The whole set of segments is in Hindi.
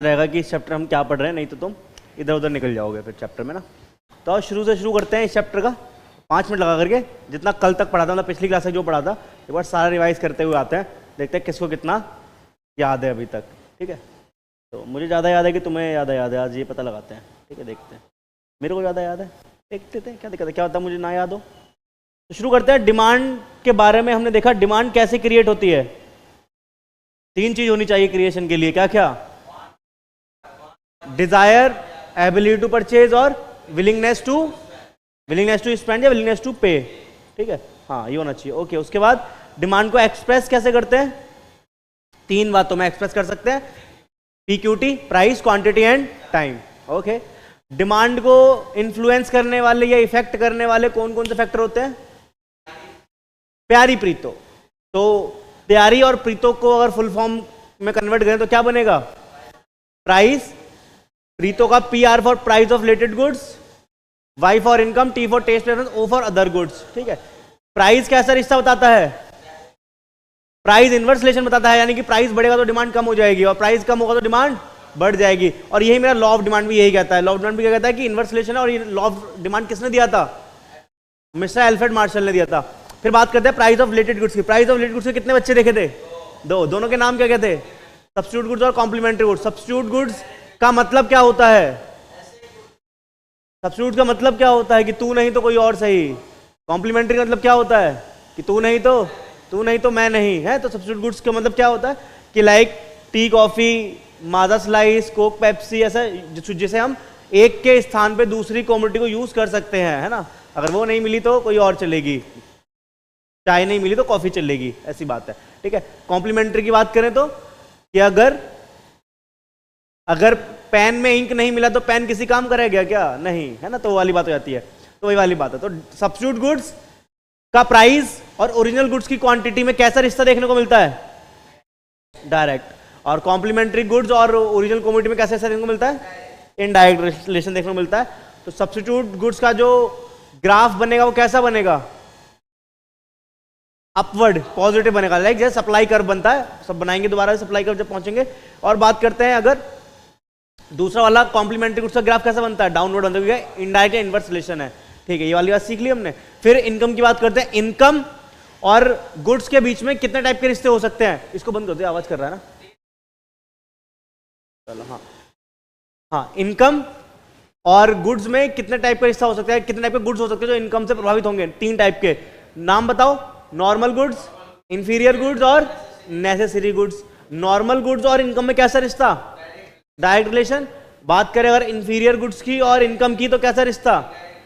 रहेगा कि इस चैप्टर हम क्या पढ़ रहे हैं, नहीं तो तुम इधर उधर निकल जाओगे फिर चैप्टर में ना। तो शुरू से शुरू करते हैं इस चैप्टर का 5 मिनट लगा करके। जितना कल तक पढ़ा था, मतलब पिछली क्लास में जो पढ़ा था एक बार सारा रिवाइज करते हुए आते हैं, देखते हैं किसको कितना याद है अभी तक। ठीक है, तो मुझे ज़्यादा याद है कि तुम्हें ज़्यादा याद है, आज ये पता लगाते हैं। ठीक है, देखते हैं मेरे को ज़्यादा याद है, देखते थे क्या दिक्कत है, क्या होता है मुझे ना याद हो। तो शुरू करते हैं। डिमांड के बारे में हमने देखा डिमांड कैसे क्रिएट होती है। 3 चीज़ होनी चाहिए क्रिएशन के लिए, क्या क्या? डिजायर, एबिलिटी टू परचेज और विलिंगनेस टू स्पेंड या विलिंगनेस टू पे। ठीक है, हाँ ये होना चाहिए। ओके, उसके बाद डिमांड को एक्सप्रेस कैसे करते हैं? 3 बातों में एक्सप्रेस कर सकते हैं, PQT, price, quantity and time. Okay, demand को इन्फ्लुएंस करने वाले या इफेक्ट करने वाले कौन कौन से फैक्टर होते हैं? प्यारी प्रीतो। तो प्यारी और प्रीतो को अगर फुल फॉर्म में कन्वर्ट करें तो क्या बनेगा? प्राइस, प्रीतो का PR for price of related goods, Y for income, T for test preference, O for other goods. ठीक है, प्राइस कैसा रिश्ता बताता है? प्राइस इनवर्स रिलेशन बताता है, यानी कि प्राइस बढ़ेगा तो डिमांड कम हो जाएगी और प्राइस कम होगा तो डिमांड बढ़ जाएगी। और यही मेरा लॉ ऑफ डिमांड भी यही कहता है। लॉ ऑफ डिमांड भी क्या कहता है कि इनवर्स रिलेशन है, और ये लॉ ऑफ डिमांड किसने दिया था? मिस्टर एल्फ्रेड मार्शल ने दिया था। फिर बात करते हैं प्राइस ऑफ रिलेटेड गुड्स की। प्राइस ऑफ रिलेटेड गुड्स के कितने बच्चे देखे थे? 2। दोनों के नाम क्या क्या थे? सब्स्टिट्यूट गुड्स और कॉम्प्लीमेंट्री गुड्स। सब्स्टिट्यूट गुड्स का मतलब क्या होता है? सब्स्टिट्यूट का मतलब क्या होता है कि तू नहीं तो कोई और सही। कॉम्प्लीमेंट्री का मतलब क्या होता है कि तू नहीं तो मैं नहीं है। तो सब्स्टिट्यूट गुड्स का मतलब क्या होता है कि लाइक टी, कॉफी, माजा स्लाइस, कोक, पेप्सी, ऐसा जिसे हम एक के स्थान पे दूसरी कमोडिटी को यूज कर सकते हैं, है ना। अगर वो नहीं मिली तो कोई और चलेगी, चाय नहीं मिली तो कॉफी चलेगी, ऐसी बात है। ठीक है, कॉम्प्लीमेंट्री की बात करें तो कि अगर पेन में इंक नहीं मिला तो पेन किसी काम करेगा क्या? नहीं, है ना। तो वो वाली बात हो जाती है, तो वही वाली बात है। तो सब्स्टिट्यूट गुड्स का प्राइस और ओरिजिनल गुड्स की क्वांटिटी में कैसा रिश्ता देखने को मिलता है? डायरेक्ट। और कॉम्प्लीमेंट्री गुड्स और ओरिजिनल कमोडिटी में कैसा रिश्ता देखने को मिलता है? इनडायरेक्ट रिलेशन देखने को मिलता है। तो सब्स्टिट्यूट गुड्स का जो ग्राफ बनेगा वो कैसा बनेगा? अपवर्ड, पॉजिटिव बनेगा। लाइक जैसे सप्लाई कर्व बनता है, सब बनाएंगे दोबारा सप्लाई कर्व जब पहुंचेंगे। और बात करते हैं अगर दूसरा वाला कॉम्प्लीमेंट्री गुड्स का ग्राफ कैसा बनता है? डाउनवर्ड बनता है, इनडायरेक्ट इनवर्स रिलेशन है। ठीक है, ये वाली बात सीख ली हमने। फिर इनकम की बात करते हैं। इनकम और गुड्स के बीच में कितने टाइप के रिश्ते हो सकते हैं? इसको बंद कर दो, आवाज कर रहा है ना। चलो, हाँ, इनकम और गुड्स में कितने टाइप का रिश्ता हो सकता है? कितने टाइप के गुड्स हो सकते हैं जो इनकम से प्रभावित होंगे? 3 टाइप के। नाम बताओ। नॉर्मल गुड्स, इंफीरियर गुड्स और नेसेसरी गुड्स। नॉर्मल गुड्स और इनकम में कैसा रिश्ता? Direct relation. बात करें अगर इंफीरियर गुड्स की और इनकम की तो कैसा रिश्ता?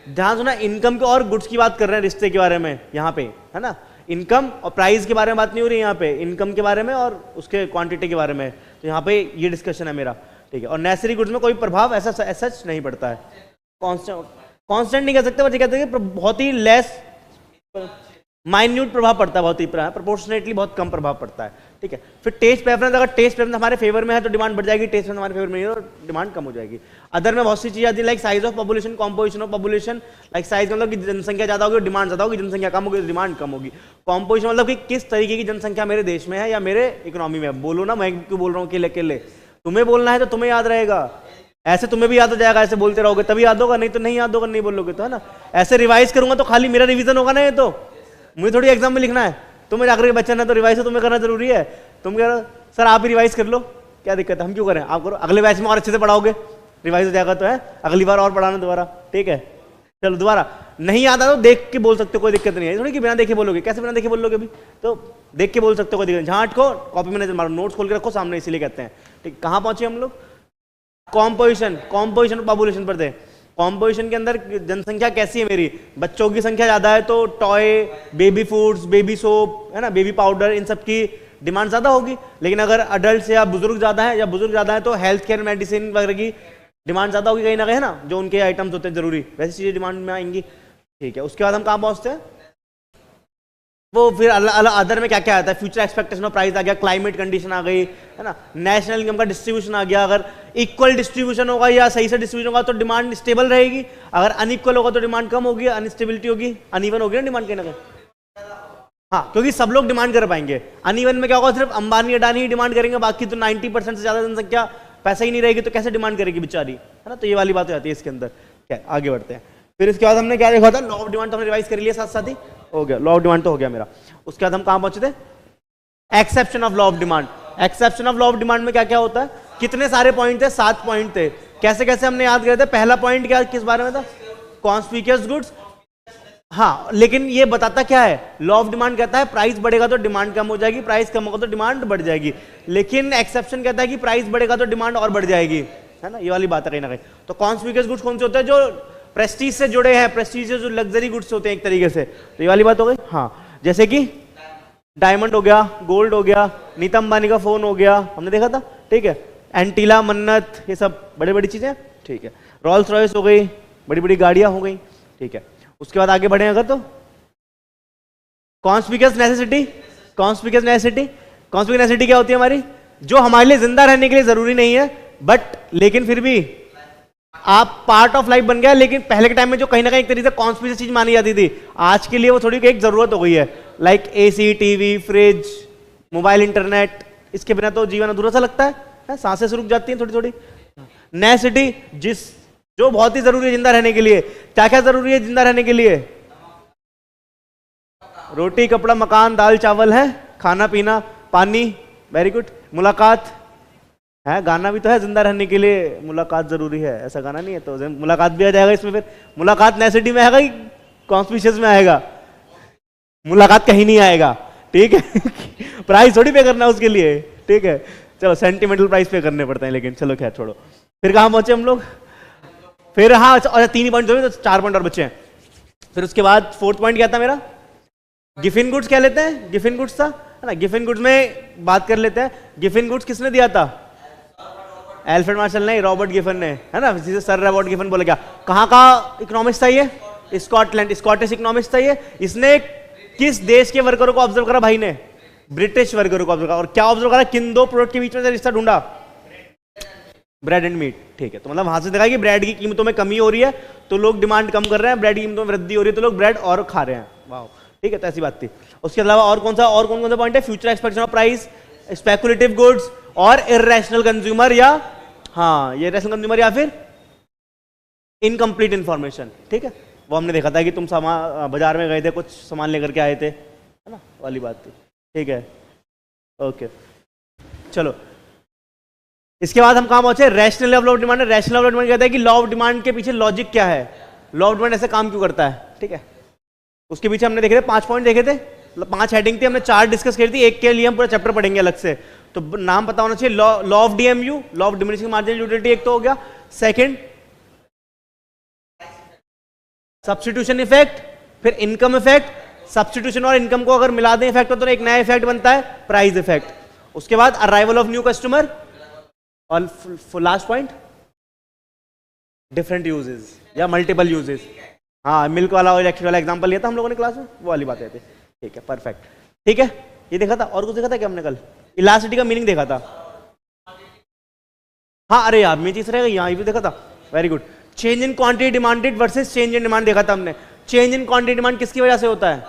ध्यान सुना, इनकम के और गुड्स की बात कर रहे हैं रिश्ते के बारे में यहाँ पे, है ना। इनकम और प्राइस के बारे में बात नहीं हो रही यहाँ पे, इनकम के बारे में और उसके क्वांटिटी के बारे में। तो यहाँ पे ये डिस्कशन है मेरा। ठीक है, और नेसेसरी गुड्स में कोई प्रभाव ऐसा नहीं पड़ता है। कॉन्स्टेंट नहीं कह सकते, बस ये कहते हैं कि बहुत ही लेस माइन्यूट प्रभाव पड़ता है, बहुत ही प्रोपोर्शनेटली बहुत कम प्रभाव पड़ता है। ठीक है, फिर टेस्ट प्रेफरेंस। अगर टेस्ट प्रेफरेंस हमारे फेवर में है तो डिमांड बढ़ जाएगी, टेस्ट प्रेफरेंस हमारे फेवर में नहीं है तो डिमांड कम हो जाएगी। अदर में बहुत सी चीजें आती है, like size of population, composition of population. Like size मतलब कि जनसंख्या ज्यादा होगी डिमांड ज्यादा होगी, जनसंख्या कम होगी डिमांड कम होगी। कॉम्पोजिशन मतलब कि किस तरीके की जनसंख्या मेरे देश में है या मेरे इकोनॉमी में है। बोलो ना, मैं क्यों बोल रहा हूँ अकेले, तुम्हें बोलना है तो तुम्हें याद रहेगा, ऐसे तुम्हें भी याद हो जाएगा। ऐसे बोलते रहोगे तभी याद होगा, नहीं तो नहीं याद होगा, नहीं बोलोगे तो, है ना। ऐसे रिवाइज करूंगा तो खाली मेरा रिवीजन होगा ना, ये तो मुझे थोड़ी एग्जाम में लिखना है। तुम्हें जाकर के बच्चा ना तो रिवाइज तो तुम्हें करना जरूरी है। तुम कह रहे हो सर आप ही रिवाइज कर लो, क्या दिक्कत है, हम क्यों करें, आप करो। अगले बैच में और अच्छे से पढ़ाओगे, रिवाइज हो जाएगा तो है, अगली बार और पढ़ाना दोबारा। ठीक है, चलो दोबारा नहीं याद आता तो देख के बोल सकते हो, कोई दिक्कत नहीं है। थोड़ी कि बिना देखे बोलोगे, कैसे बिना देखे बोल लोगे? अभी तो देख के बोल सकते हो, कोई दिक्कत। झांट को कॉपी में नजर मारो, नोट्स खोल के रखो सामने, इसीलिए कहते हैं। ठीक, कहाँ पहुंचे हम लोग? कॉम्पोजिशन ऑफ पॉपुलेशन पर थे। कॉम्पोजिशन के अंदर जनसंख्या कैसी है मेरी? बच्चों की संख्या ज्यादा है तो toy, baby foods, baby soap, है ना, बेबी पाउडर, इन सब की डिमांड ज्यादा होगी। लेकिन अगर अडल्ट या बुजुर्ग ज्यादा है तो हेल्थ केयर, मेडिसिन वगैरह की डिमांड ज्यादा होगी कहीं ना कहीं, है ना, जो उनके आइटम्स होते हैं जरूरी, वैसी चीजें डिमांड में आएंगी। ठीक है, उसके बाद हम कहाँ पहुंचते हैं? वो फिर अदर में क्या क्या आता है? फ्यूचर एक्सपेक्टेशन ऑफ प्राइस आ गया, क्लाइमेट कंडीशन आ गई, है ना, नेशनल इनकम का डिस्ट्रीब्यूशन आ गया। अगर इक्वल डिस्ट्रीब्यूशन होगा या सही से डिस्ट्रीब्यूशन होगा तो डिमांड स्टेबल रहेगी, अगर अनइक्वल होगा तो डिमांड कम होगी, अनस्टेबिलिटी होगी, अनइवन होगी ना डिमांड कहीं ना कहीं। हाँ, क्योंकि सब लोग डिमांड कर पाएंगे। अनइवन में क्या होगा? सिर्फ अंबानी अडानी ही डिमांड करेंगे, बाकी तो 90% से ज्यादा जनसंख्या पैसा ही नहीं रहेगी तो कैसे डिमांड करेगी बेचारी, है ना। तो ये वाली बात हो जाती है इसके अंदर। क्या, आगे बढ़ते हैं। फिर इसके बाद हमने क्या देखा था, लॉ ऑफ डिमांड तो हमने रिवाइज कर लिया साथ साथ ही, हो गया, लॉ ऑफ डिमांड तो हो गया मेरा। उसके बाद हम कहां पहुंचे थे, exception of law of demand. Exception of law of demand में क्या क्या होता है, कितने सारे पॉइंट थे, 7 पॉइंट थे। कैसे कैसे हमने याद करे थे, पहला पॉइंट क्या किस बारे में था, कॉन्स्पिकुअस गुड्स। हाँ, लेकिन ये बताता क्या है, लॉ ऑफ डिमांड कहता है प्राइस बढ़ेगा तो डिमांड कम हो जाएगी, प्राइस कम होगा तो डिमांड बढ़ जाएगी। लेकिन एक्सेप्शन कहता है कि प्राइस बढ़ेगा तो डिमांड और बढ़ जाएगी, है ना। ये वाली बात है कहीं ना कहीं। तो कॉन्स्पिकुअस गुड्स कौन से होते हैं, जो प्रेस्टीज से जुड़े हैं, प्रेस्टीज जो लग्जरी गुड्स होते हैं एक तरीके से। तो ये वाली बात हो गई। हाँ, जैसे कि डायमंड हो गया, गोल्ड हो गया, नीता अंबानी का फोन हो गया, हमने देखा था, ठीक है। एंटीला, मन्नत, ये सब बड़ी बड़ी चीजें, ठीक है। रोल्स रॉयस हो गई, बड़ी बड़ी गाड़ियां हो गई, ठीक है। उसके बाद आगे बढ़े अगर तो conspicuous necessity. Conspicuous necessity, conspicuous necessity क्या होती है हमारी, जो हमारे लिए जिंदा रहने के लिए जरूरी नहीं है, बट लेकिन फिर भी आप पार्ट ऑफ लाइफ बन गया। लेकिन पहले के टाइम में जो कहीं ना कहीं एक तरीके से कॉन्स्पिकुअस चीज मानी जाती थी, आज के लिए वो थोड़ी एक जरूरत हो गई है। Like AC, TV, fridge, mobile, internet, इसके बिना तो जीवन अधूरा सा लगता है, सांसें से रुक जाती हैं थोड़ी थोड़ी। नेसेसिटी, जो बहुत ही जरूरी है जिंदा रहने के लिए। क्या क्या जरूरी है जिंदा रहने के लिए, रोटी, कपड़ा, मकान, दाल चावल है, खाना पीना, पानी, वेरी गुड। मुलाकात है, गाना भी तो है, जिंदा रहने के लिए मुलाकात जरूरी है, ऐसा गाना नहीं है, तो मुलाकात भी आ जाएगा इसमें। फिर मुलाकात नेसेसिटी में आएगा कि कॉन्स्पिकुअस में आएगा, मुलाकात कहीं नहीं आएगा, ठीक है। प्राइस थोड़ी पे करना उसके लिए, ठीक है। चलो सेंटिमेंटल प्राइस पे करने पड़ते हैं, लेकिन चलो खैर छोड़ो। फिर कहां पहुंचे हम लोग, फिर हाँ, और 3 ही पॉइंट हो गए, तो 4 पॉइंट और बचे हैं। फिर उसके बाद 4th पॉइंट क्या था मेरा, गिफिन गुड्स कह लेते हैं, गिफिन गुड्स था, है ना। गिफिन गुड्स में बात कर लेते हैं। गिफिन गुड्स किसने दिया था, एल्फ्रेड मार्शल ने, रॉबर्ट गिफन ने, है ना, जिसे सर रॉबर्ट गिफन बोले। क्या, कहाँ का इकोनॉमिस्ट था ये, स्कॉटलैंड, स्कॉटिश इकोनॉमिस्ट था ये। इसने किस देश के वर्करों को ऑब्जर्व करा भाई ने, ब्रिटिश वर्करों को ऑब्जर्व करा। और क्या ऑब्जर्व करा, किन 2 प्रोडक्ट के बीच में रिश्ता ढूंढा, ब्रेड एंड मीट, ठीक है। तो मतलब वहां से देखा कि ब्रेड की कीमतों में कमी हो रही है तो लोग डिमांड कम कर रहे हैं, ब्रेड की कीमतों में वृद्धि हो रही है तो लोग ब्रेड और खा रहे हैं, वाह, ठीक है। तो ऐसी बात थी। उसके अलावा और कौन कौन सा पॉइंट है, future expectation of price, speculative goods और इररेशनल कंज्यूमर, या हाँ, ये इररेशनल कंज्यूमर या फिर इनकम्प्लीट इंफॉर्मेशन, ठीक है। वो हमने देखा था कि तुम बाजार में गए थे, कुछ सामान लेकर के आए थे, है ना, वाली बात थी, ठीक है। ओके, चलो इसके बाद हम कहां पहुंचे, rational law of demand. Rational law of demand कहता है कि लॉ ऑफ डिमांड के पीछे लॉजिक क्या है, लॉ ऑफ डिमांड ऐसे काम क्यों करता है, ठीक है। उसके पीछे हमने देखे थे 5 पॉइंट देखे थे, 5 हेडिंग थी, हमने 4 डिस्कस करी थी, एक के लिए हम पूरा चैप्टर पढ़ेंगे अलग से। तो नाम पता होना चाहिए, law of DMU, law of diminishing marginal utility, एक तो हो गया। सेकंड सब्स्टिट्यूशन इफेक्ट, फिर इनकम इफेक्ट। सब्स्टिट्यूशन और इनकम को अगर मिला दें इफेक्ट तो एक नया इफेक्ट बनता है, प्राइस इफेक्ट। उसके बाद अराइवल ऑफ न्यू कस्टमर, और लास्ट पॉइंट डिफरेंट यूजेस या मल्टीपल यूजेस। हाँ, मिल्क वाला और इलेक्ट्रिक वाला एग्जांपल लिया था हम लोगों ने क्लास में, वो वाली बात है, ठीक है, परफेक्ट, ठीक है। ये देखा था, और कुछ देखा था क्या हमने कल, इलास्टिसिटी का मीनिंग देखा था। हाँ, अरे यार मेरी चीज रहेगा, यहाँ ये भी देखा था, very good. Change in quantity demanded versus change in demand देखा था हमने। चेंज इन क्वांटिटी डिमांड किसकी वजह से होता है,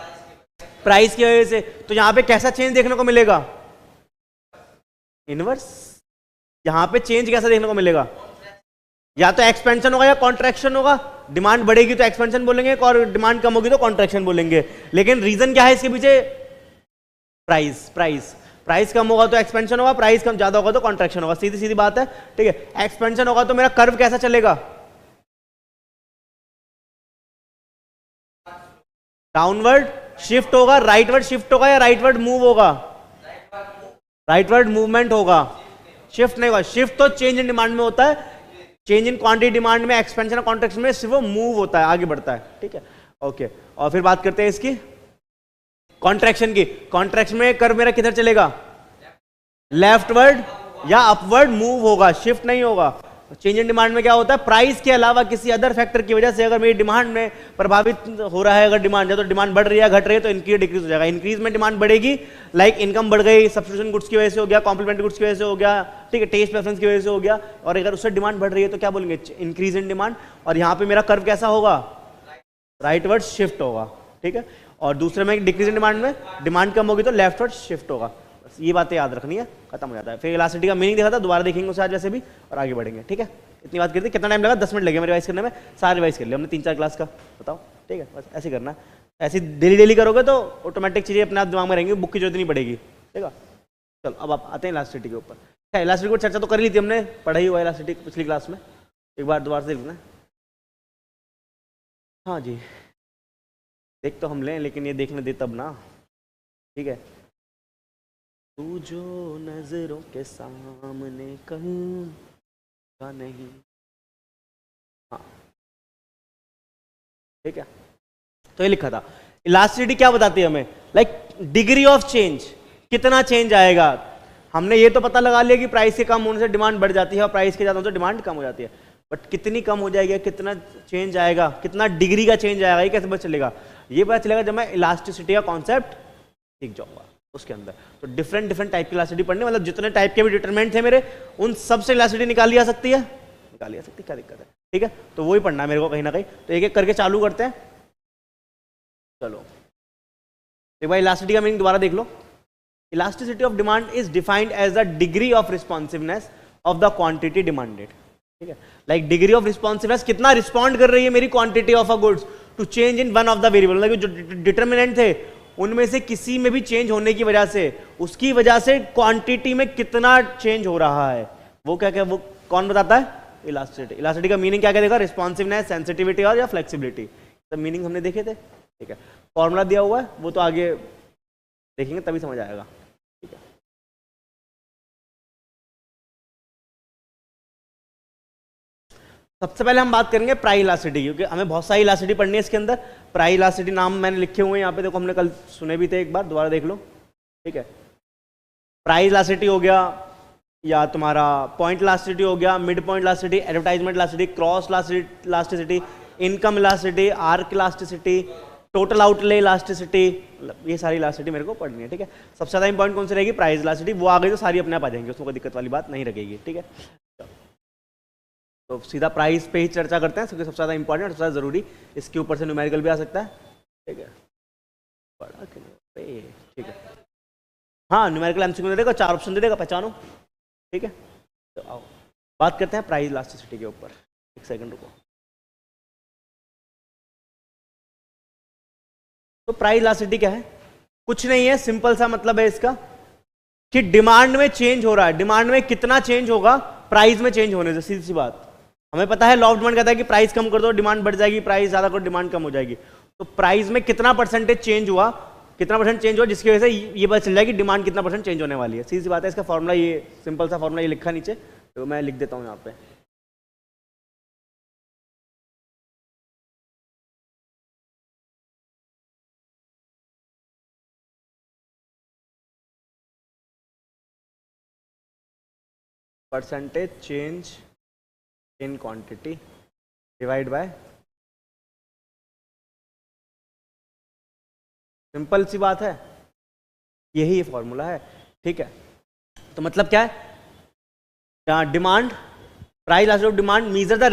प्राइस की वजह से। तो यहाँ पे कैसा चेंज देखने को मिलेगा, इनवर्स। यहां पे चेंज कैसा देखने को मिलेगा, या तो एक्सपेंशन होगा या कॉन्ट्रैक्शन होगा। डिमांड बढ़ेगी तो एक्सपेंशन बोलेंगे, और डिमांड कम होगी तो कॉन्ट्रैक्शन बोलेंगे। लेकिन रीजन क्या है इसके पीछे, प्राइस कम होगा तो एक्सपेंशन होगा, प्राइस कम ज्यादा होगा तो कॉन्ट्रैक्शन होगा, सीधी सीधी बात है, ठीक है। एक्सपेंशन होगा तो मेरा कर्व कैसा चलेगा, डाउनवर्ड शिफ्ट होगा, राइटवर्ड शिफ्ट होगा, या राइटवर्ड मूव होगा, राइटवर्ड मूवमेंट होगा, शिफ्ट नहीं होगा। शिफ्ट तो चेंज इन डिमांड में होता है, चेंज इन क्वांटिटी डिमांड में, एक्सपेंशन और कॉन्ट्रैक्शन में सिर्फ वो मूव होता है, आगे बढ़ता है, ठीक है। ओके, और फिर बात करते हैं इसकी कॉन्ट्रैक्शन की। कॉन्ट्रैक्शन में कर्व मेरा किधर चलेगा, लेफ्टवर्ड या अपवर्ड मूव होगा, शिफ्ट नहीं होगा। चेंज इन डिमांड में क्या होता है, प्राइस के अलावा किसी अदर फैक्टर की वजह से अगर मेरी डिमांड में प्रभावित हो रहा है, अगर डिमांड है तो डिमांड बढ़ रही है, घट रही है तो इंक्रीज डिक्रीज हो जाएगा। इंक्रीज में डिमांड बढ़ेगी, लाइक इनकम बढ़ गई, सब्सटीट्यूशन गुड्स की वजह से हो गया, कॉम्प्लीमेंट्री गुड्स की वजह से हो गया, ठीक है, टेस्ट प्रेफरेंस की वजह से हो गया। और अगर उससे डिमांड बढ़ रही है तो क्या बोलेंगे, इंक्रीज इन डिमांड। और यहाँ पे मेरा कर्व कैसा होगा, राइटवर्ड शिफ्ट होगा, ठीक है। और दूसरे में डिक्रीज इन डिमांड में डिमांड कम होगी तो लेफ्टवर्ड शिफ्ट होगा, बस ये बातें याद रखनी है, खत्म हो जाता है। फिर इलास्टिसिटी का मीनिंग देखा था, दोबारा देखेंगे उसे आज वैसे भी, और आगे बढ़ेंगे। ठीक है, इतनी बात करते कितना टाइम लगा, 10 मिनट लगे मेरे रिवाइज करने में, सारा रिवाइज कर लिया हमने 3-4 क्लास का, बताओ। ठीक है, बस ऐसे करना, ऐसे डेली डेली करोगे तो ऑटोमेटिक चीज़ें अपने आप दिमाग में रहेंगी, बुक की जरूरत नहीं पड़ेगी। ठीक है, चलो अब आप आते हैं इलास्टिसिटी के ऊपर। इलास्टिसिटी को चर्चा तो कर ली थी हमने, पढ़ाई हुआ इलास्टिसिटी पिछली क्लास में, एक बार दोबारा से देख लेना। हाँ जी, देख तो हम लें, लेकिन ये देखने दे तब ना। ठीक है, तू जो नजरों के सामने कल का नहीं। हाँ ठीक है, तो ये लिखा था इलास्टिसिटी क्या बताती है हमें, लाइक डिग्री ऑफ चेंज, कितना चेंज आएगा। हमने ये तो पता लगा लिया कि प्राइस के कम होने से डिमांड बढ़ जाती है और प्राइस के ज़्यादा होने से डिमांड कम हो जाती है, बट कितनी कम हो जाएगी, कितना चेंज आएगा, कितना डिग्री का चेंज आएगा, ये कैसे पता चलेगा। ये पता चलेगा जब मैं इलास्टिसिटी का कॉन्सेप्ट सीख जाऊंगा उसके अंदर। तो डिफरेंट डिफरेंट टाइप की इलास्टिसिटी पढ़ने, मतलब जितने टाइप के भी डिटरमिनेंट थे मेरे, उन सबसे इलास्टिसिटी निकाली जा सकती है, निकाली जा सकती है, क्या दिक्कत है। ठीक है, तो वही पढ़ना है मेरे को कहीं ना कहीं, तो एक एक करके चालू करते हैं। चलो एक बार इलास्टिसिटी का मीनिंग दोबारा देख लो। Elasticity of demand is defined as the degree of responsiveness of the quantity demanded. ठीक है, लाइक डिग्री ऑफ रिस्पॉन्सिवनेस, कितना रिस्पॉन्ड कर रही है मेरी quantity of a goods to change in one of the variable, मतलब जो डिटरमिनेंट थे उनमें से किसी में भी चेंज होने की वजह से, उसकी वजह से क्वांटिटी में कितना चेंज हो रहा है, वो क्या क्या वो कौन बताता है, इलास्टिसिटी। इलास्टिसिटी का मीनिंग क्या क्या देखा, रिस्पॉन्सिवनेस, सेंसिटिविटी और या फ्लेक्सिबिलिटी, तो मीनिंग हमने देखे थे। ठीक है, फॉर्मूला दिया हुआ है, वो तो आगे देखेंगे तभी समझ आएगा। ठीक है, सबसे पहले हम बात करेंगे प्राइस इलास्टिसिटी, क्योंकि हमें बहुत सारी इलास्टिसिटी पढ़नी है इसके अंदर। प्राइस इलास्टिसिटी नाम मैंने लिखे हुए हैं यहाँ पे, देखो हमने कल सुने भी थे, एक बार दोबारा देख लो। ठीक है, प्राइस इलास्टिसिटी हो गया, या तुम्हारा पॉइंट इलास्टिसिटी हो गया, mid point elasticity, advertisement elasticity, cross elasticity, income elasticity, arc elasticity, total outlay elasticity, मतलब ये सारी इलास्टिसिटी मेरे को पढ़नी है। ठीक है, सबसे ज़्यादा इंपॉर्टेंट कौन सी रहेगी, प्राइस इलास्टिसिटी, वो आ गई तो सारी अपने आप आ जाएंगी, उसमें कोई दिक्कत वाली बात नहीं रहेगी। ठीक है, तो सीधा प्राइस पे ही चर्चा करते हैं, क्योंकि सबसे ज़्यादा इंपॉर्टेंट, सबसे ज़्यादा जरूरी, इसके ऊपर से न्यूमेरिकल भी आ सकता है। ठीक है, बड़ा ठीक है, हाँ न्यूमेरिकल एमसीक्यू दे देगा, 4 ऑप्शन दे देगा, पहचानो। ठीक है, तो आओ बात करते हैं प्राइस इलास्टिसिटी के ऊपर। एक सेकंड रुको। तो प्राइस इलास्टिसिटी क्या है, कुछ नहीं है, सिंपल सा मतलब है इसका कि डिमांड में चेंज हो रहा है, डिमांड में कितना चेंज होगा प्राइस में चेंज होने से, सीधी सी बात। हमें पता है लॉ ऑफ डिमांड कहता है कि प्राइस कम कर दो डिमांड बढ़ जाएगी, प्राइस ज्यादा करो डिमांड कम हो जाएगी। तो प्राइस में कितना परसेंटेज चेंज हुआ, कितना परसेंट चेंज हुआ, जिसकी वजह से ये पता चल जाए कि डिमांड कितना परसेंट चेंज होने वाली है। सीधी सी बात है, इसका फॉर्मूला ये सिंपल सा फॉर्मूला ये लिखा नीचे, तो मैं लिख देता हूँ यहाँ पे। Percentage change in quantity divide by, simple सी बात है, यही फॉर्मूला है। ठीक है, तो मतलब क्या है, demand, price elasticity of demand measure the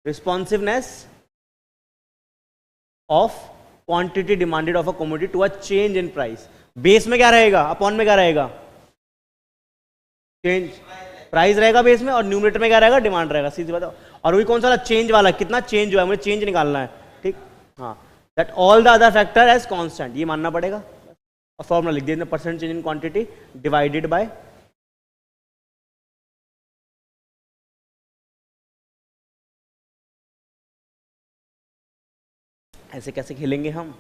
responsiveness of quantity demanded of a commodity to a change in price. Base में क्या रहेगा, अपॉन में क्या रहेगा, चेंज, प्राइस रहेगा बेस में, और न्यूमरेटर में क्या रहेगा, डिमांड रहेगा। सीधी बात है, और वही कौन सा चेंज वाला, कितना चेंज हुआ है, मुझे चेंज निकालना है। ठीक, हाँ, that all the other factor as constant, ये मानना पड़ेगा। और फॉर्मूला लिख दिया, percent change in quantity divided by, ऐसे कैसे खेलेंगे हम,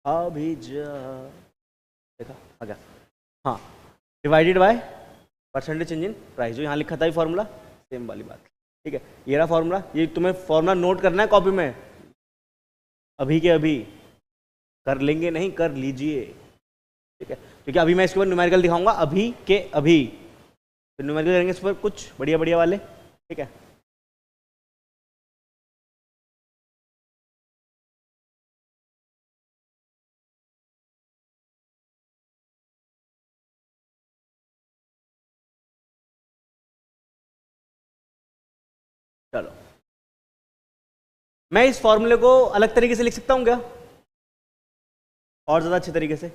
अभी देखा आ गया, हाँ, divided by percentage change in price, जो यहाँ लिखा था फॉर्मूला, सेम वाली बात। ठीक है, ये रहा फॉर्मूला, ये तुम्हें फॉर्मूला नोट करना है कॉपी में, अभी के अभी, कर लेंगे नहीं, कर लीजिए। ठीक है, क्योंकि अभी मैं इसके ऊपर न्यूमेरिकल दिखाऊंगा, अभी के अभी, तो न्यूमेरिकल करेंगे इस पर कुछ बढ़िया बढ़िया वाले। ठीक है, चलो मैं इस फॉर्मूले को अलग तरीके से लिख सकता हूँ क्या, और ज्यादा अच्छे तरीके से,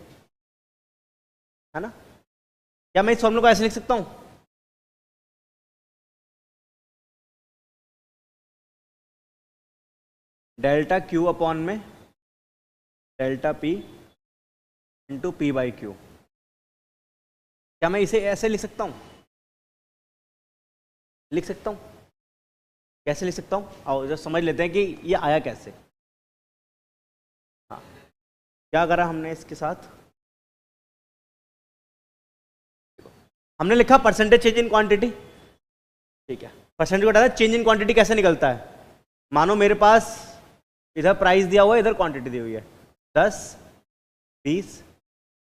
है ना? क्या मैं इस फॉर्मूले को ऐसे लिख सकता हूँ? डेल्टा क्यू अपॉन में delta P into P by Q, क्या मैं इसे ऐसे लिख सकता हूँ? लिख सकता हूँ? कैसे लिख सकता हूँ? आओ जरा समझ लेते हैं कि ये आया कैसे। हाँ, क्या करा हमने इसके साथ? हमने लिखा परसेंटेज चेंज इन क्वांटिटी, ठीक है। परसेंटेज को हटाया, चेंज इन क्वांटिटी कैसे निकलता है? मानो मेरे पास इधर प्राइस दिया हुआ है, इधर क्वांटिटी दी हुई है, 10, 20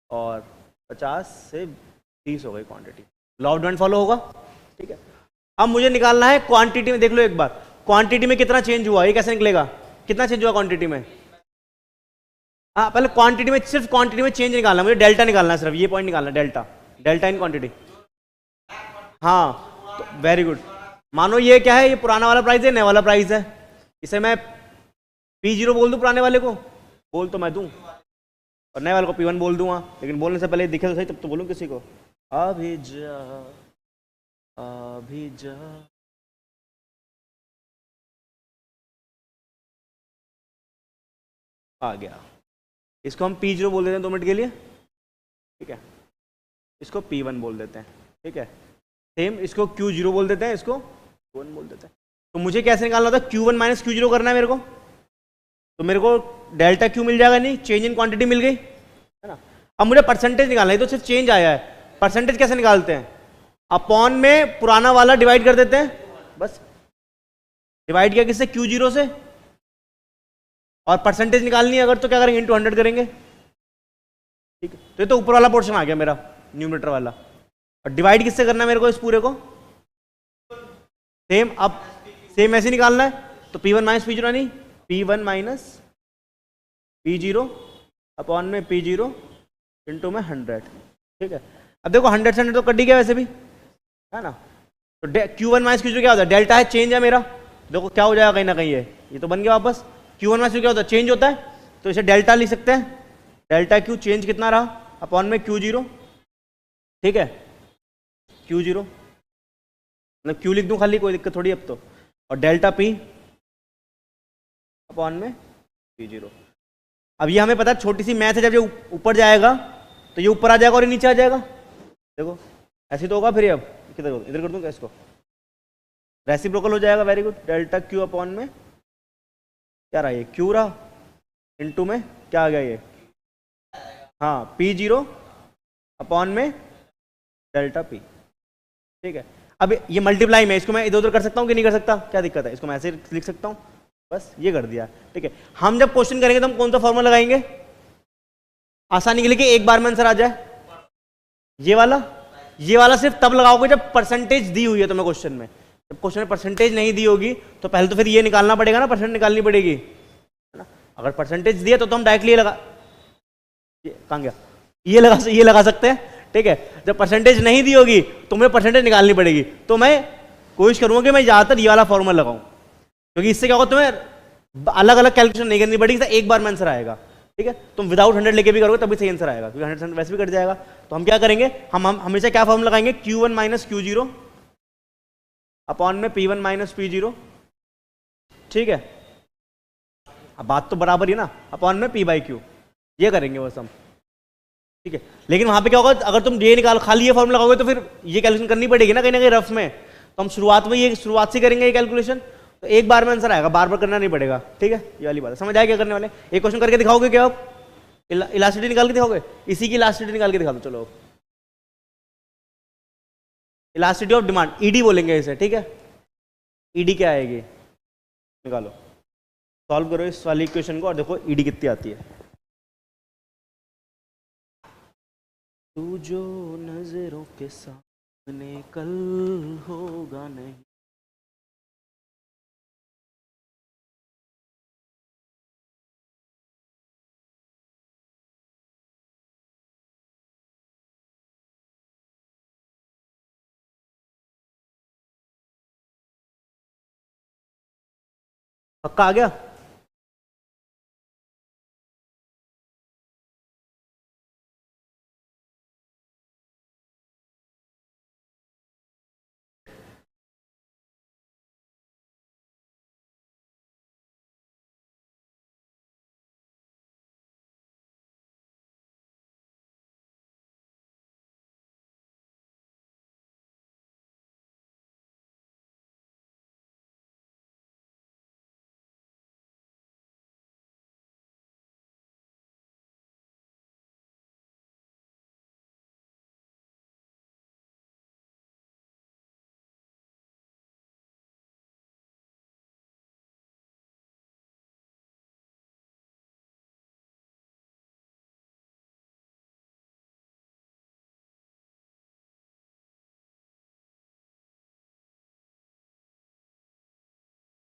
और 50 से 30 हो गई quantity. Law of demand follow होगा, ठीक है। अब मुझे निकालना है क्वांटिटी में, देख लो एक बार क्वांटिटी में कितना चेंज हुआ, ये कैसे निकलेगा? कितना चेंज हुआ क्वांटिटी में? हाँ, पहले क्वांटिटी में, सिर्फ क्वांटिटी में चेंज निकालना, मुझे डेल्टा निकालना है, सिर्फ ये पॉइंट निकालना है, डेल्टा, डेल्टा इन क्वांटिटी। हाँ, तो वेरी गुड। मानो ये क्या है, ये पुराना वाला प्राइस है, नया वाला प्राइस है, इसे मैं P0 बोल दूं, पुराने वाले को बोल तो मैं दूं, और नए वाले को P1 बोल दूंगा, लेकिन बोलने से पहले दिखे तो सही तब तो बोलूं किसी को। अभी जा अभी जा, आ गया। इसको हम P0 बोल देते हैं 2 मिनट के लिए, ठीक है। इसको P1 बोल देते हैं, ठीक है। सेम इसको Q0 बोल देते हैं, इसको Q1 बोल देते हैं। तो मुझे कैसे निकालना था? Q1 माइनस Q0 करना है मेरे को, तो मेरे को डेल्टा Q मिल जाएगा, नहीं चेंज इन क्वांटिटी मिल गई, है ना। अब मुझे परसेंटेज निकालना है, तो सिर्फ चेंज आया है। परसेंटेज कैसे निकालते हैं? अपॉन में पुराना वाला डिवाइड कर देते हैं, बस। डिवाइड किया किससे? Q0 से। और परसेंटेज निकालनी है अगर, तो क्या करेंगे? इंटू 100 करेंगे, ठीक है। तो ये तो ऊपर वाला पोर्शन आ गया मेरा, न्यूमरेटर वाला। और डिवाइड किससे करना है मेरे को इस पूरे को? सेम, अब सेम ऐसे निकालना है, तो P1 माइनस P0 नहीं, P1 माइनस P0 अपॉन में P0 इंटू में 100, ठीक है। अब देखो 100 से 100 तो कट ही गया वैसे भी, है ना। तो Q1 माइनस Q0 क्या होता है? डेल्टा है, चेंज है मेरा, देखो क्या हो जाएगा कहीं ना कहीं, ये तो बन गया वापस। Q1 माइनस Q क्या होता है? चेंज होता है, तो इसे डेल्टा लिख सकते हैं, डेल्टा Q चेंज कितना रहा अपॉन में Q0, ठीक है। Q0 मतलब Q लिख दूं खाली, कोई दिक्कत थोड़ी अब तो, और डेल्टा P अपॉन में P0। अब ये हमें पता है, छोटी सी मैथ है, जब ये ऊपर जाएगा तो ये ऊपर आ जाएगा और ये नीचे आ जाएगा, देखो ऐसे तो होगा। फिर अब किधर इधर कर दूं क्या इसको? रेसिप्रोकल हो जाएगा, very good. Delta Q upon में क्या रहा, ये Q रहा, इनटू में क्या आ गया ये, हाँ P0 अपॉन में डेल्टा P, ठीक है। अब ये मल्टीप्लाई में, इसको मैं इधर उधर कर सकता हूँ कि नहीं कर सकता? क्या दिक्कत है? इसको मैं ऐसे लिख सकता हूँ, बस ये कर दिया, ठीक है। हम जब क्वेश्चन करेंगे तो हम कौन सा फॉर्मूला लगाएंगे आसानी के लिए कि एक बार में आंसर आ जाए? ये वाला सिर्फ तब लगाओगे जब परसेंटेज दी हुई है तुम्हें क्वेश्चन में। जब क्वेश्चन में परसेंटेज नहीं दी होगी तो पहले तो फिर ये निकालना पड़ेगा ना, परसेंट निकालनी पड़ेगी, है ना। अगर परसेंटेज दिया तो हम डायरेक्टली ये लगा, कहाँ गया, ये लगा सकते हैं, ठीक है। जब परसेंटेज नहीं दी होगी तो मुझे परसेंटेज निकालनी पड़ेगी, तो मैं कोशिश करूंगा कि मैं ज्यादातर ये वाला फॉर्मूला लगाऊं, क्योंकि इससे क्या होगा, तुम्हें अलग अलग कैलकुलेशन नहीं करनी पड़ेगी, एक बार में आंसर आएगा, ठीक है। तुम विदाउट 100 लेके भी करोगे तभी सही आंसर आएगा, क्योंकि 100 वैसे भी कट जाएगा। तो हम क्या करेंगे, हम हमेशा क्या फॉर्मूला लगाएंगे? Q1 माइनस Q0 अपॉन में P1 माइनस P0, ठीक है। अब बात तो बराबर ही ना, अपॉन में P बाई Q, ये करेंगे बस हम, ठीक है। लेकिन वहां पे क्या होगा, अगर तुम ये निकालो खाली ये फॉर्मूला लगाओगे तो फिर ये कैलकुलेशन करनी पड़ेगी ना कहीं रफ में, तो हम शुरुआत से करेंगे ये कैलकुलेशन, तो एक बार में आंसर आएगा, बार बार करना नहीं पड़ेगा, ठीक है। ये वाली बात है, समझ आएगा क्या करने वाले? एक क्वेश्चन करके दिखाओगे क्या आप? इलास्टिसिटी निकाल के दिखाओगे? इसी की इलास्टिसिटी निकाल के दिखा दो, चलो। इलास्टिसिटी ऑफ डिमांड, ईडी बोलेंगे इसे, ठीक है। ईडी क्या आएगी, निकालो, सॉल्व करो इस वाली इक्वेशन को और देखो ईडी कितनी आती है। तू जो नजरों के सामने कल होगा नहीं, पक्का आ गया?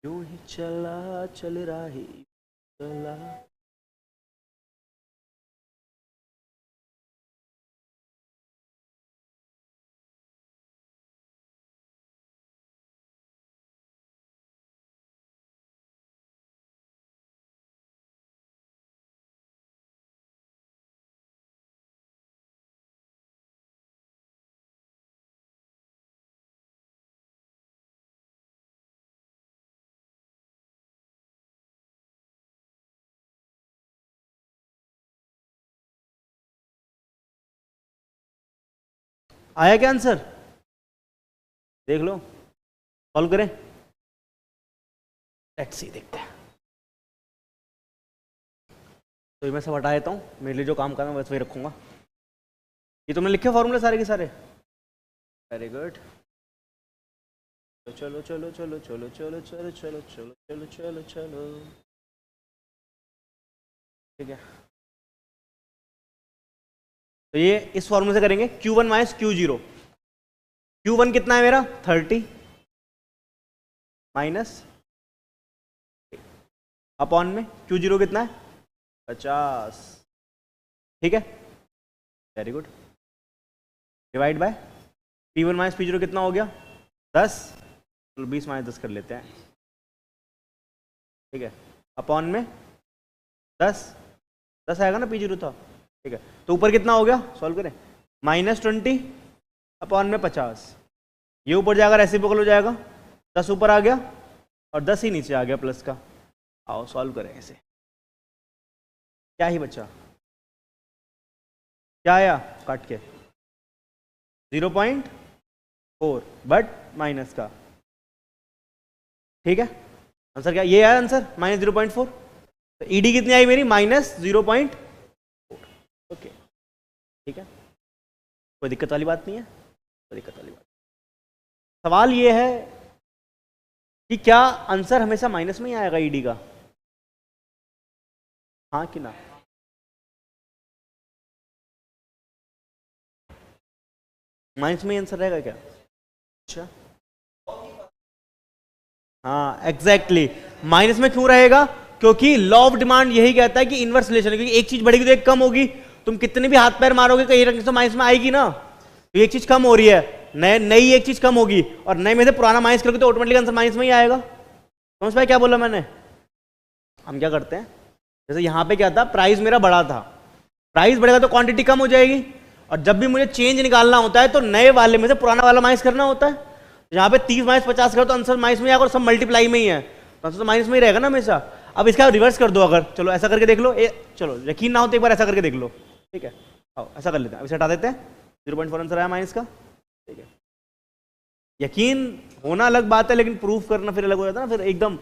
यूं ही चला चल रहा ही चला। आया क्या आंसर? देख लो, सॉल्व करें। लेट्स सी, देखते हैं। तो मैं सब हटा देता हूँ, मेरे लिए जो काम करना है बस वही रखूंगा। ये तुमने लिखे फॉर्मूले सारे के सारे? Very good. चलो चलो चलो चलो चलो चलो चलो चलो चलो चलो चलो, ठीक है। तो ये इस फॉर्मूले से करेंगे, Q1 माइनस Q0। Q1 कितना है मेरा? 30 माइनस अपॉन में Q0 कितना है? 50, ठीक है। Very good. Divide by P1 minus P0 कितना हो गया? 10, 20 माइनस 10 कर लेते हैं, ठीक है। अपॉन में 10 आएगा ना, P0 था, ठीक है। तो ऊपर कितना हो गया? सॉल्व करें। -20 अपॉन में 50, ये ऊपर जाएगा, रेसिप्रोकल हो जाएगा। 10 ऊपर आ गया और 10 ही नीचे आ गया प्लस का। आओ सॉल्व करें इसे। क्या ही बचा? क्या आया काट के? 0.4 बट माइनस का, ठीक है। आंसर क्या? ये आया आंसर -0.4। तो ईडी कितनी आई मेरी? -0.4। ओके, ठीक है। कोई दिक्कत वाली बात नहीं है, कोई दिक्कत वाली बात। सवाल ये है कि क्या आंसर हमेशा माइनस में ही आएगा ईडी का? हाँ कि ना? माइनस में ही आंसर रहेगा क्या? अच्छा, हाँ एग्जैक्टली। माइनस में क्यों रहेगा? क्योंकि लॉ ऑफ डिमांड यही कहता है कि इनवर्स रिलेशन है, क्योंकि एक चीज बढ़ेगी तो एक कम होगी। तुम कितने भी हाथ पैर मारोगे कहीं रंग तो माइनस में आएगी ना। तो एक चीज कम हो रही है, नई एक चीज कम होगी, और नए में से पुराना माइनस करोगे तो ऑटोमेटिक आंसर माइनस में ही आएगा। समझ पाए क्या बोला मैंने? हम क्या करते हैं, जैसे यहाँ पे क्या था, प्राइस मेरा बड़ा था, प्राइस बढ़ेगा तो क्वांटिटी कम हो जाएगी, और जब भी मुझे चेंज निकालना होता है तो नए वाले में से पुराना वाला माइनस करना होता है। यहाँ पे 30 माइनस 50 करो तो आंसर माइनस में आएगा, और सब मल्टीप्लाई में ही है तो आंसर तो माइनस में ही रहेगा ना हमेशा। अब इसका रिवर्स कर दो अगर, चलो ऐसा करके देख लो, चलो यकीन ना हो तो एक बार ऐसा करके देख लो, ठीक है। आओ ऐसा कर लेते हैं, इसे हटा देते हैं। 0.4 आंसर आया माइनस का, ठीक है। यकीन होना अलग बात है, लेकिन प्रूफ करना फिर अलग हो जाता है ना, फिर एकदम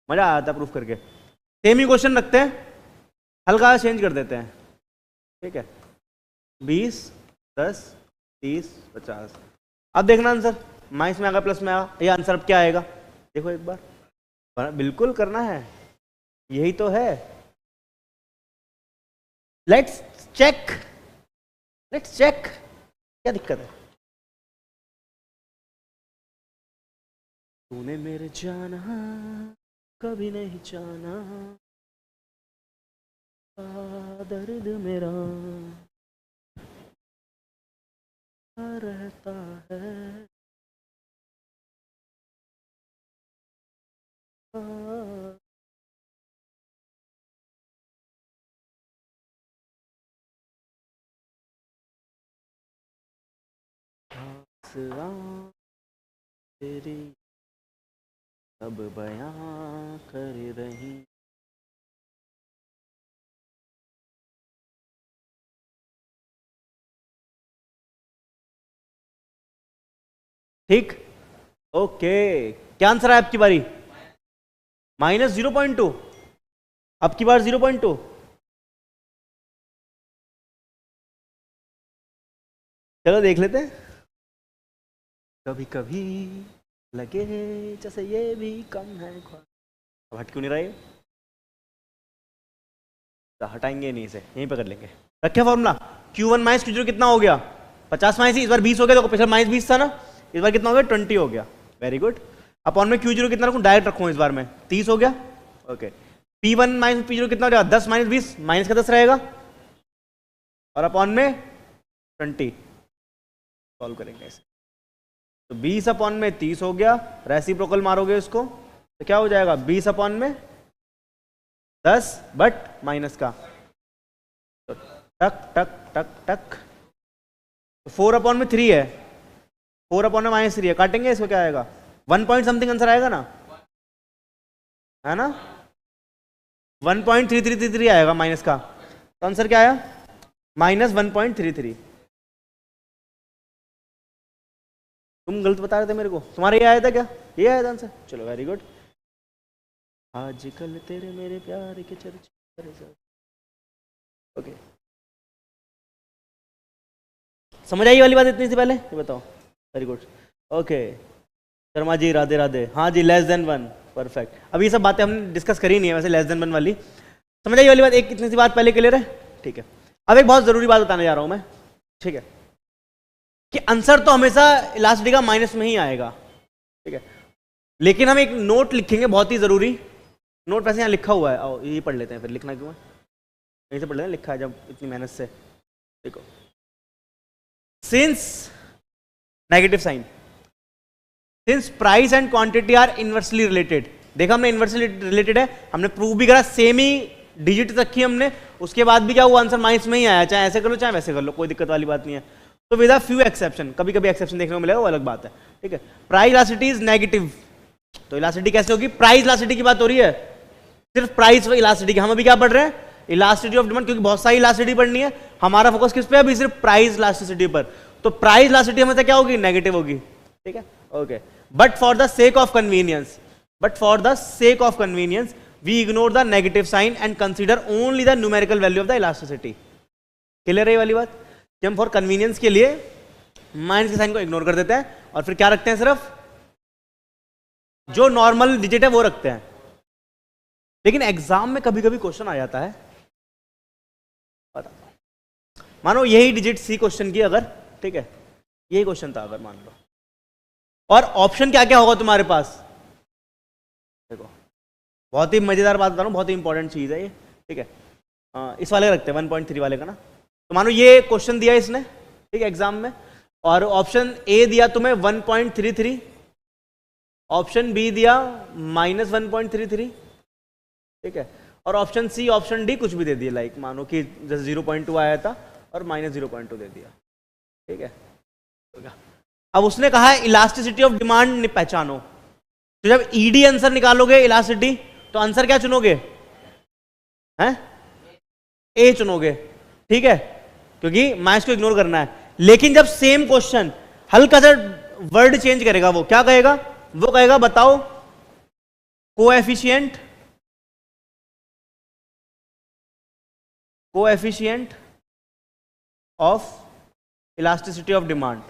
मजा आता है प्रूफ करके। सेम ही क्वेश्चन रखते हैं, हल्का चेंज कर देते हैं, ठीक है। 20, 10, 30, 50। अब देखना आंसर माइनस में आएगा प्लस में आएगा, ये आंसर अब क्या आएगा देखो एक बार, बिल्कुल करना है, यही तो है। लेट्स चेक, लेट्स चेक, क्या दिक्कत है? तूने मेरे जाना कभी नहीं जाना, दर्द मेरा रहता है। तेरी सब बयां कर रही, ठीक। ओके, क्या आंसर है आपकी बारी? -0.2, अब की बार 0.2। चलो देख लेते हैं। कभी कभी लगे जैसे ये भी कम है, अब हट क्यों नहीं रहा ये? तो हटाएंगे नहीं, इसे यहीं पे कर लेंगे। रखे फॉर्मूला, Q1 माइनस Q0 कितना हो गया? 50 माइनस, इस बार 20 हो गया, तो पिछले -20 था ना, इस बार कितना हो गया? 20 हो गया। Very good. अपॉन में Q0 कितना रखूं, डायरेक्ट रखूं इस बार में 30 हो गया। ओके, P1 माइनस P0 कितना हो जाएगा, 10 माइनस 20, माइनस का 10 रहेगा, और अपॉन में 20 सॉल्व करेंगे ऐसे। तो 20 अपॉन में 30 हो गया, रेसिप्रोकल मारोगे इसको तो क्या हो जाएगा, 20 अपॉन में 10 बट माइनस का, तो टक टक टक टक, तो 4 अपॉन में 3 है, 4 अपॉन में माइनस 3 है, काटेंगे इसको क्या आएगा, 1 पॉइंट समथिंग आंसर आएगा ना, है ना, 1.3333 आएगा माइनस का, तो आंसर क्या आया, माइनस 1.33। तुम गलत बता रहे थे मेरे को, तुम्हारा ये आया था क्या, ये आया था आंसर, चलो वेरी गुड। आजकल तेरे मेरे प्यार के चर्चे, ओके समझ आई वाली बात इतनी सी पहले, ये बताओ, very good. Okay Sharma ji Radhe Radhe, हाँ जी लेस देन 1, परफेक्ट। अब ये सब बातें हमने डिस्कस करी नहीं है वैसे, लेस देन 1 वाली समझ आई वाली बात, एक इतनी सी बात पहले क्लियर है, ठीक है। अब एक बहुत जरूरी बात बताने जा रहा हूं मैं, ठीक है, कि आंसर तो हमेशा इलास्टिसिटी का माइनस में ही आएगा, ठीक है, लेकिन हम एक नोट लिखेंगे बहुत ही जरूरी नोट, वैसे यहाँ लिखा हुआ है, आओ ये पढ़ लेते हैं, फिर लिखना क्यों है, यहीं से पढ़ लेते हैं, लिखा है जब इतनी मेहनत से, देखो since negative sign, since price and quantity are inversely related, देखा हमने इनवर्सली रिलेटेड है, हमने प्रूव भी करा, सेम ही डिजिट रखी हमने, उसके बाद भी क्या हुआ, आंसर माइनस में ही आया, चाहे ऐसे कर लो चाहे वैसे कर लो, कोई दिक्कत वाली बात नहीं है। तो विद अ फ्यू एक्सेप्शन, कभी कभी एक्सेप्शन देखने को मिलेगा, वो अलग बात है, ठीक है। प्राइस इलास्टिसिटी इज नेगेटिव, तो इलास्टिसिटी कैसे होगी, प्राइस इलास्टिसिटी की बात हो रही है, सिर्फ प्राइस इलास्टिसिटी की, हम अभी क्या पढ़ रहे हैं, इलास्टिसिटी ऑफ डिमांड, क्योंकि बहुत सारी इलास्टिसिटी पढ़नी है, हमारा फोकस किस पे है अभी, सिर्फ प्राइस इलास्टिसिटी पर, तो प्राइस इलास्टिसिटी हमेशा क्या होगी, नेगेटिव होगी, ठीक है, okay. But for the sake of convenience, we ignore the negative sign and consider only the numerical value of the elasticity। Clear है ये वाली बात, कि हम फॉर कन्वीनियंस के लिए माइनस के साइन को इग्नोर कर देते हैं और फिर क्या रखते हैं, सिर्फ जो नॉर्मल डिजिट है वो रखते हैं। लेकिन एग्जाम में कभी कभी क्वेश्चन आ जाता है, मानो यही डिजिट सी क्वेश्चन की अगर, ठीक है, यही क्वेश्चन था अगर मान लो, और ऑप्शन क्या क्या होगा तुम्हारे पास, देखो बहुत ही मजेदार बात बता रहा हूं, बहुत ही इंपॉर्टेंट चीज है ये, ठीक है, इस वाले रखते हैं 1.3 वाले का ना, तो मानो ये क्वेश्चन दिया इसने, ठीक है, एग्जाम में, और ऑप्शन ए दिया तुम्हें 1.33, ऑप्शन बी दिया -1.33, ठीक है, और ऑप्शन सी ऑप्शन डी कुछ भी दे दिया, लाइक मानो कि जैसे 0.2 आया था और -0.2 दे दिया, ठीक है। अब उसने कहा है इलास्टिसिटी ऑफ डिमांड पहचानो, तो जब ईडी आंसर निकालोगे इलास्टिसिटी, तो आंसर क्या चुनोगे, हैं, ए चुनोगे, ठीक है, क्योंकि माइनस को इग्नोर करना है। लेकिन जब सेम क्वेश्चन हल्का सा वर्ड चेंज करेगा, वो क्या कहेगा, वो कहेगा बताओ coefficient of elasticity of demand.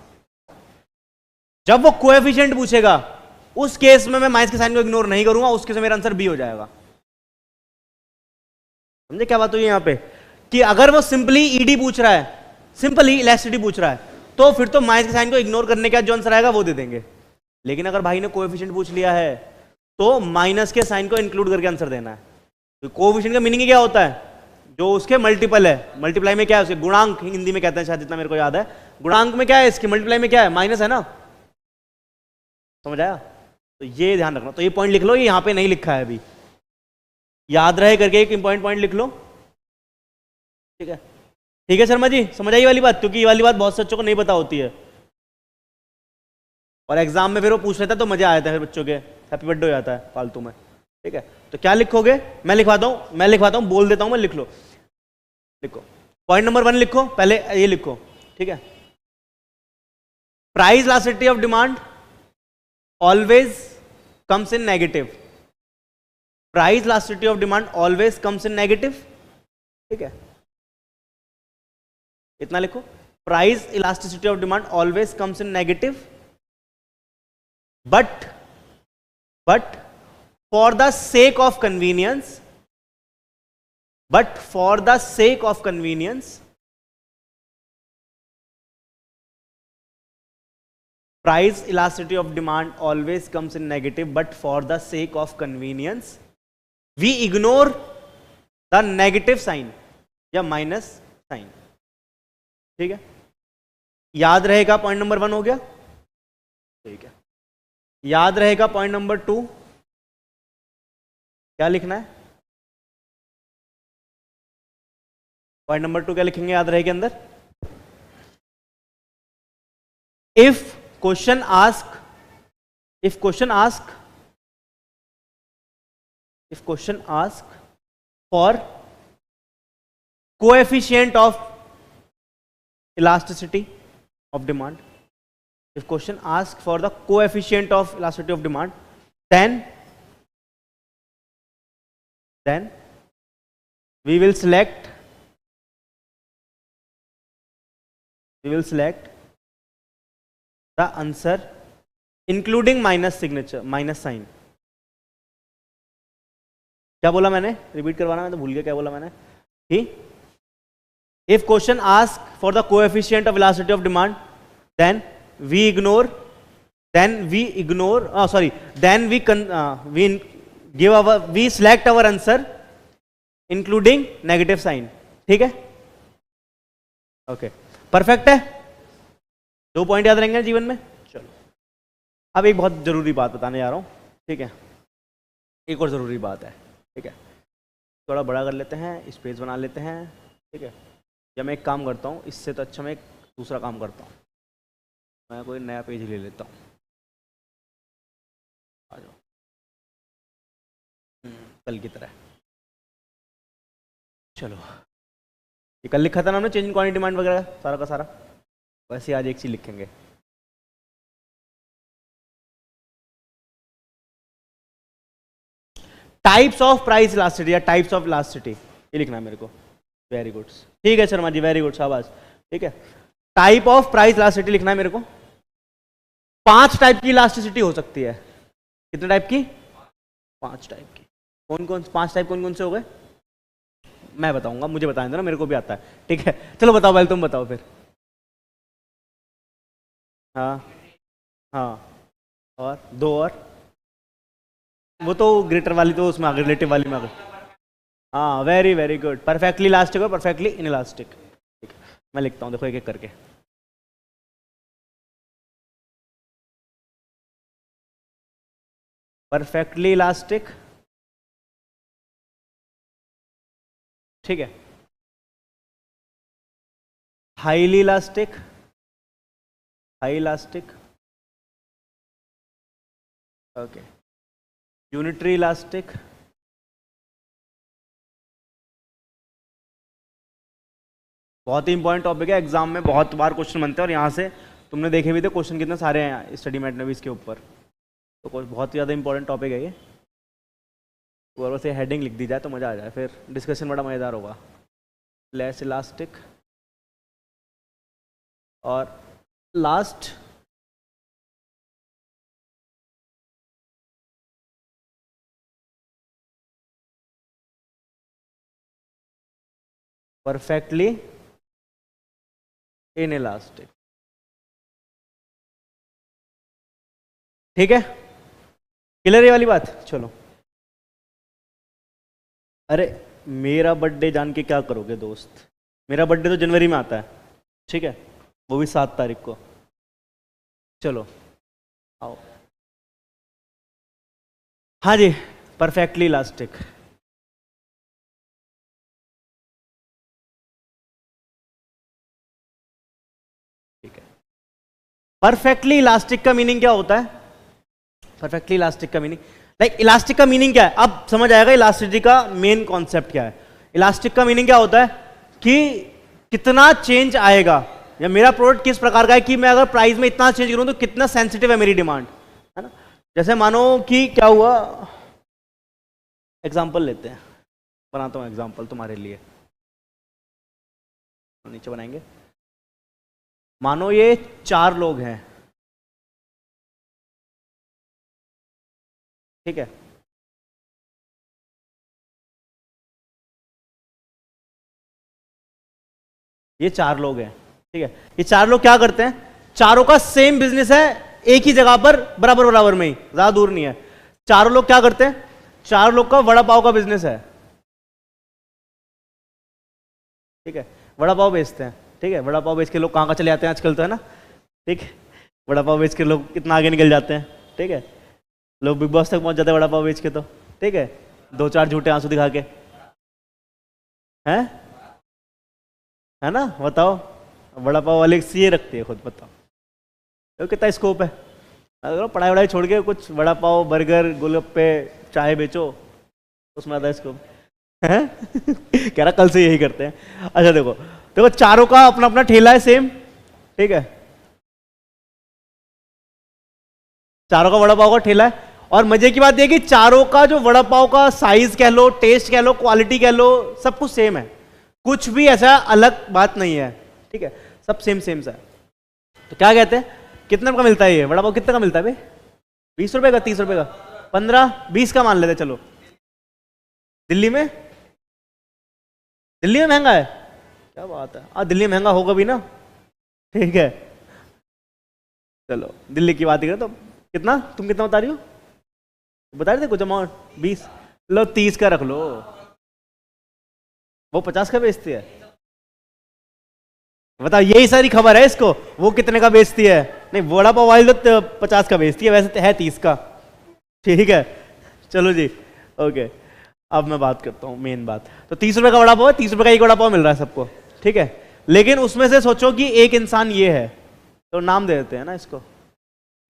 जब वो कोएफिशिएंट पूछेगा, उस केस में मैं माइनस के साइन को इग्नोर नहीं करूंगा, उस केस में मेरा आंसर बी हो जाएगा। समझे क्या बात हुई यहां पे, कि अगर वो सिंपली ईडी पूछ रहा है, सिंपली इलास्टिसिटी पूछ रहा है, तो फिर तो माइनस के साइन को इग्नोर करने का जो आंसर आएगा वो दे देंगे। लेकिन अगर भाई ने कोएफिशिएंट पूछ लिया है, तो माइनस के साइन को इंक्लूड करके आंसर देना है। तो कोएफिशिएंट का मीनिंग क्या होता है, जो उसके मल्टीपल है, मल्टीप्लाई में क्या है उसके, गुणांक हिंदी में कहते हैं शायद, जितना मेरे को याद है, गुणांक में क्या है इसके, मल्टीप्लाई में क्या है, माइनस है ना, समझ आया। तो ये ध्यान रखना, तो ये पॉइंट लिख लो, ये यहां पे नहीं लिखा है अभी, याद रहे करके एक इंपॉर्टेंट पॉइंट लिख लो, ठीक है, ठीक है शर्मा जी, समझ आई वाली बात, क्योंकि ये वाली बात बहुत से बच्चों को नहीं पता होती है, और एग्जाम में फिर वो पूछ लेता है तो मजा आया था, फिर बच्चों के हैप्पी बर्थडे हो जाता है फालतू में, ठीक है। तो क्या लिखोगे, मैं लिखवाता हूं, बोल देता हूं मैं, लिख लो, लिखो पॉइंट नंबर 1 लिखो, पहले ये लिखो, ठीक है, price elasticity of demand always comes in negative, price elasticity of demand always comes in negative, ठीक है, इतना लिखो, price elasticity of demand always comes in negative, but for the sake of convenience, price elasticity of demand always comes in negative, but for the sake of convenience we ignore the negative sign या माइनस साइन. ठीक है, याद रहेगा. पॉइंट नंबर 1 हो गया. ठीक है, याद रहेगा. पॉइंट नंबर 2 क्या लिखना है? पॉइंट नंबर 2 क्या लिखेंगे? याद रहेगा अंदर. If question ask for coefficient of elasticity of demand, if question asks for the coefficient of elasticity of demand, then we will select the answer including minus signature, minus sign. क्या बोला मैंने? रिपीट करवाना, मैं तो भूल गया क्या बोला मैंने. कि if question asks for the coefficient of elasticity of demand, then we select our answer including negative sign. ठीक है, ओके, परफेक्ट है. 2 पॉइंट याद रहेंगे जीवन में. चलो, अब एक बहुत जरूरी बात बताने जा रहा हूं. ठीक है, एक और जरूरी बात है. ठीक है, थोड़ा बड़ा कर लेते हैं, स्पेस बना लेते हैं. ठीक है, या मैं एक काम करता हूँ, इससे तो अच्छा मैं एक दूसरा काम करता हूँ. मैं कोई नया पेज ले लेता हूँ. आ जाओ, कल की तरह. चलो, ये कल लिखा था ना हमने, चेंज इन क्वांटिटी डिमांड वगैरह सारा का सारा. वैसे आज एक चीज लिखेंगे. टाइप्स ऑफ प्राइस इलास्टिसिटी या टाइप्स ऑफ इलास्टिसिटी, ये लिखना है मेरे को. Very good. ठीक है शर्मा जी, वेरी गुड, शाबाश. ठीक है, टाइप ऑफ प्राइस इलास्टिसिटी लिखना है मेरे को. 5 टाइप की इलास्टिसिटी हो सकती है. कितने टाइप की? 5 टाइप की. कौन कौन 5 टाइप कौन कौन से हो गए? मैं बताऊंगा, मुझे बताएं ना, मेरे को भी आता है. ठीक है, चलो बताओ पहले, तुम बताओ फिर. हाँ, और 2 और वो तो ग्रेटर वाली तो उसमें आ गई, रिलेटिव वाली में आ गई. हाँ, very very good. Perfectly elastic और परफेक्टली इनइलास्टिक. ठीक है, मैं लिखता हूँ, देखो एक एक करके. Perfectly elastic. ठीक है, highly elastic, high elastic. Okay, unitary elastic, बहुत ही इंपॉर्टेंट टॉपिक है. एग्जाम में बहुत बार क्वेश्चन बनते हैं, और यहाँ से तुमने देखे भी थे क्वेश्चन कितने सारे हैं स्टडी मैट में भी इसके ऊपर. तो बहुत ज़्यादा इंपॉर्टेंट टॉपिक है ये. और से हेडिंग लिख दी जाए तो मज़ा आ जाए, फिर डिस्कशन बड़ा मज़ेदार होगा. लेस इलास्टिक और लास्ट परफेक्टली इनइलास्टिक. ठीक है, क्लियर है वाली बात. चलो, अरे मेरा बर्थडे जान के क्या करोगे दोस्त? मेरा बर्थडे तो जनवरी में आता है. ठीक है, वो भी 7 तारीख को. चलो आओ. हाँ जी, परफेक्टली इलास्टिक. ठीक है, परफेक्टली इलास्टिक का मीनिंग क्या होता है? परफेक्टली इलास्टिक का मीनिंग, लाइक इलास्टिक का मीनिंग क्या है? अब समझ आएगा इलास्टिसिटी का मेन कॉन्सेप्ट क्या है. इलास्टिक का मीनिंग क्या होता है कि कितना चेंज आएगा, या मेरा प्रोडक्ट किस प्रकार का है, कि मैं अगर प्राइस में इतना चेंज करूं तो कितना सेंसिटिव है मेरी डिमांड, है ना. जैसे मानो कि क्या हुआ, एग्जांपल लेते हैं, बनाता हूं एग्जांपल तुम्हारे लिए. नीचे बनाएंगे. मानो ये 4 लोग हैं. ठीक है, ये 4 लोग हैं. ठीक है, ये 4 लोग क्या करते हैं? चारों का सेम बिजनेस है, एक ही जगह पर बराबर बराबर में ही, ज्यादा दूर नहीं है। चारों लोग क्या करते हैं? चारों लोग का वड़ा पाव का बिजनेस है, ठीक है, वड़ा पाव बेचते हैं, ठीक है। वड़ा पाव बेच के लोग कहाँ चले जाते हैं आजकल, तो है ना, ठीक है। वड़ा पाव बेच के लोग कितना आगे निकल जाते हैं, ठीक है। लोग बिग बॉस तक पहुंच जाते हैं वड़ा पाव बेच के, तो ठीक है, 2-4 झूठे आंसू दिखा के, हैं, है ना। बताओ, वड़ा पाव वाले सीए रखती है खुद, बताओ तो कितना स्कोप है। अगर पढ़ाई वढ़ाई छोड़ के कुछ वड़ा पाव, बर्गर, गोलगप्पे, चाय बेचो, उसमें आता है स्कोप है। कह रहा कल से यही करते हैं। अच्छा देखो देखो, चारों का अपना अपना ठेला है सेम, ठीक है, चारों का वड़ा पाव का ठेला है। और मजे की बात यह कि चारों का जो वड़ा पाव का साइज कह लो, टेस्ट कह लो, क्वालिटी कह लो, सब कुछ सेम है, कुछ भी ऐसा अलग बात नहीं है, ठीक है, सब सेम सेम सा है। तो क्या कहते हैं, कितने का मिलता है ये वड़ा पाव? कितने का मिलता है भाई? 20 रुपए का, 30 रुपए का, 15-20 का मान लेते चलो। दिल्ली में, दिल्ली में महंगा है, क्या बात है। दिल्ली में महंगा होगा भी ना, ठीक है। चलो दिल्ली की बात ही करें तो कितना, तुम कितना बता रही हो? बता रहे थे कुछ अमाउंट, 20, लो 30 का रख लो। वो 50 का बेचती है, बताओ, यही सारी खबर है इसको। वो कितने का बेचती है? नहीं, वड़ा पाव वाली तो 50 का बेचती है, वैसे तो है 30 का, ठीक है। चलो जी, ओके। अब मैं बात करता हूँ मेन बात। तो 30 रुपए का वड़ा पाव है, 30 रुपए का एक वड़ा पाव मिल रहा है सबको, ठीक है। लेकिन उसमें से सोचो कि एक इंसान ये है, तो नाम दे देते हैं ना इसको,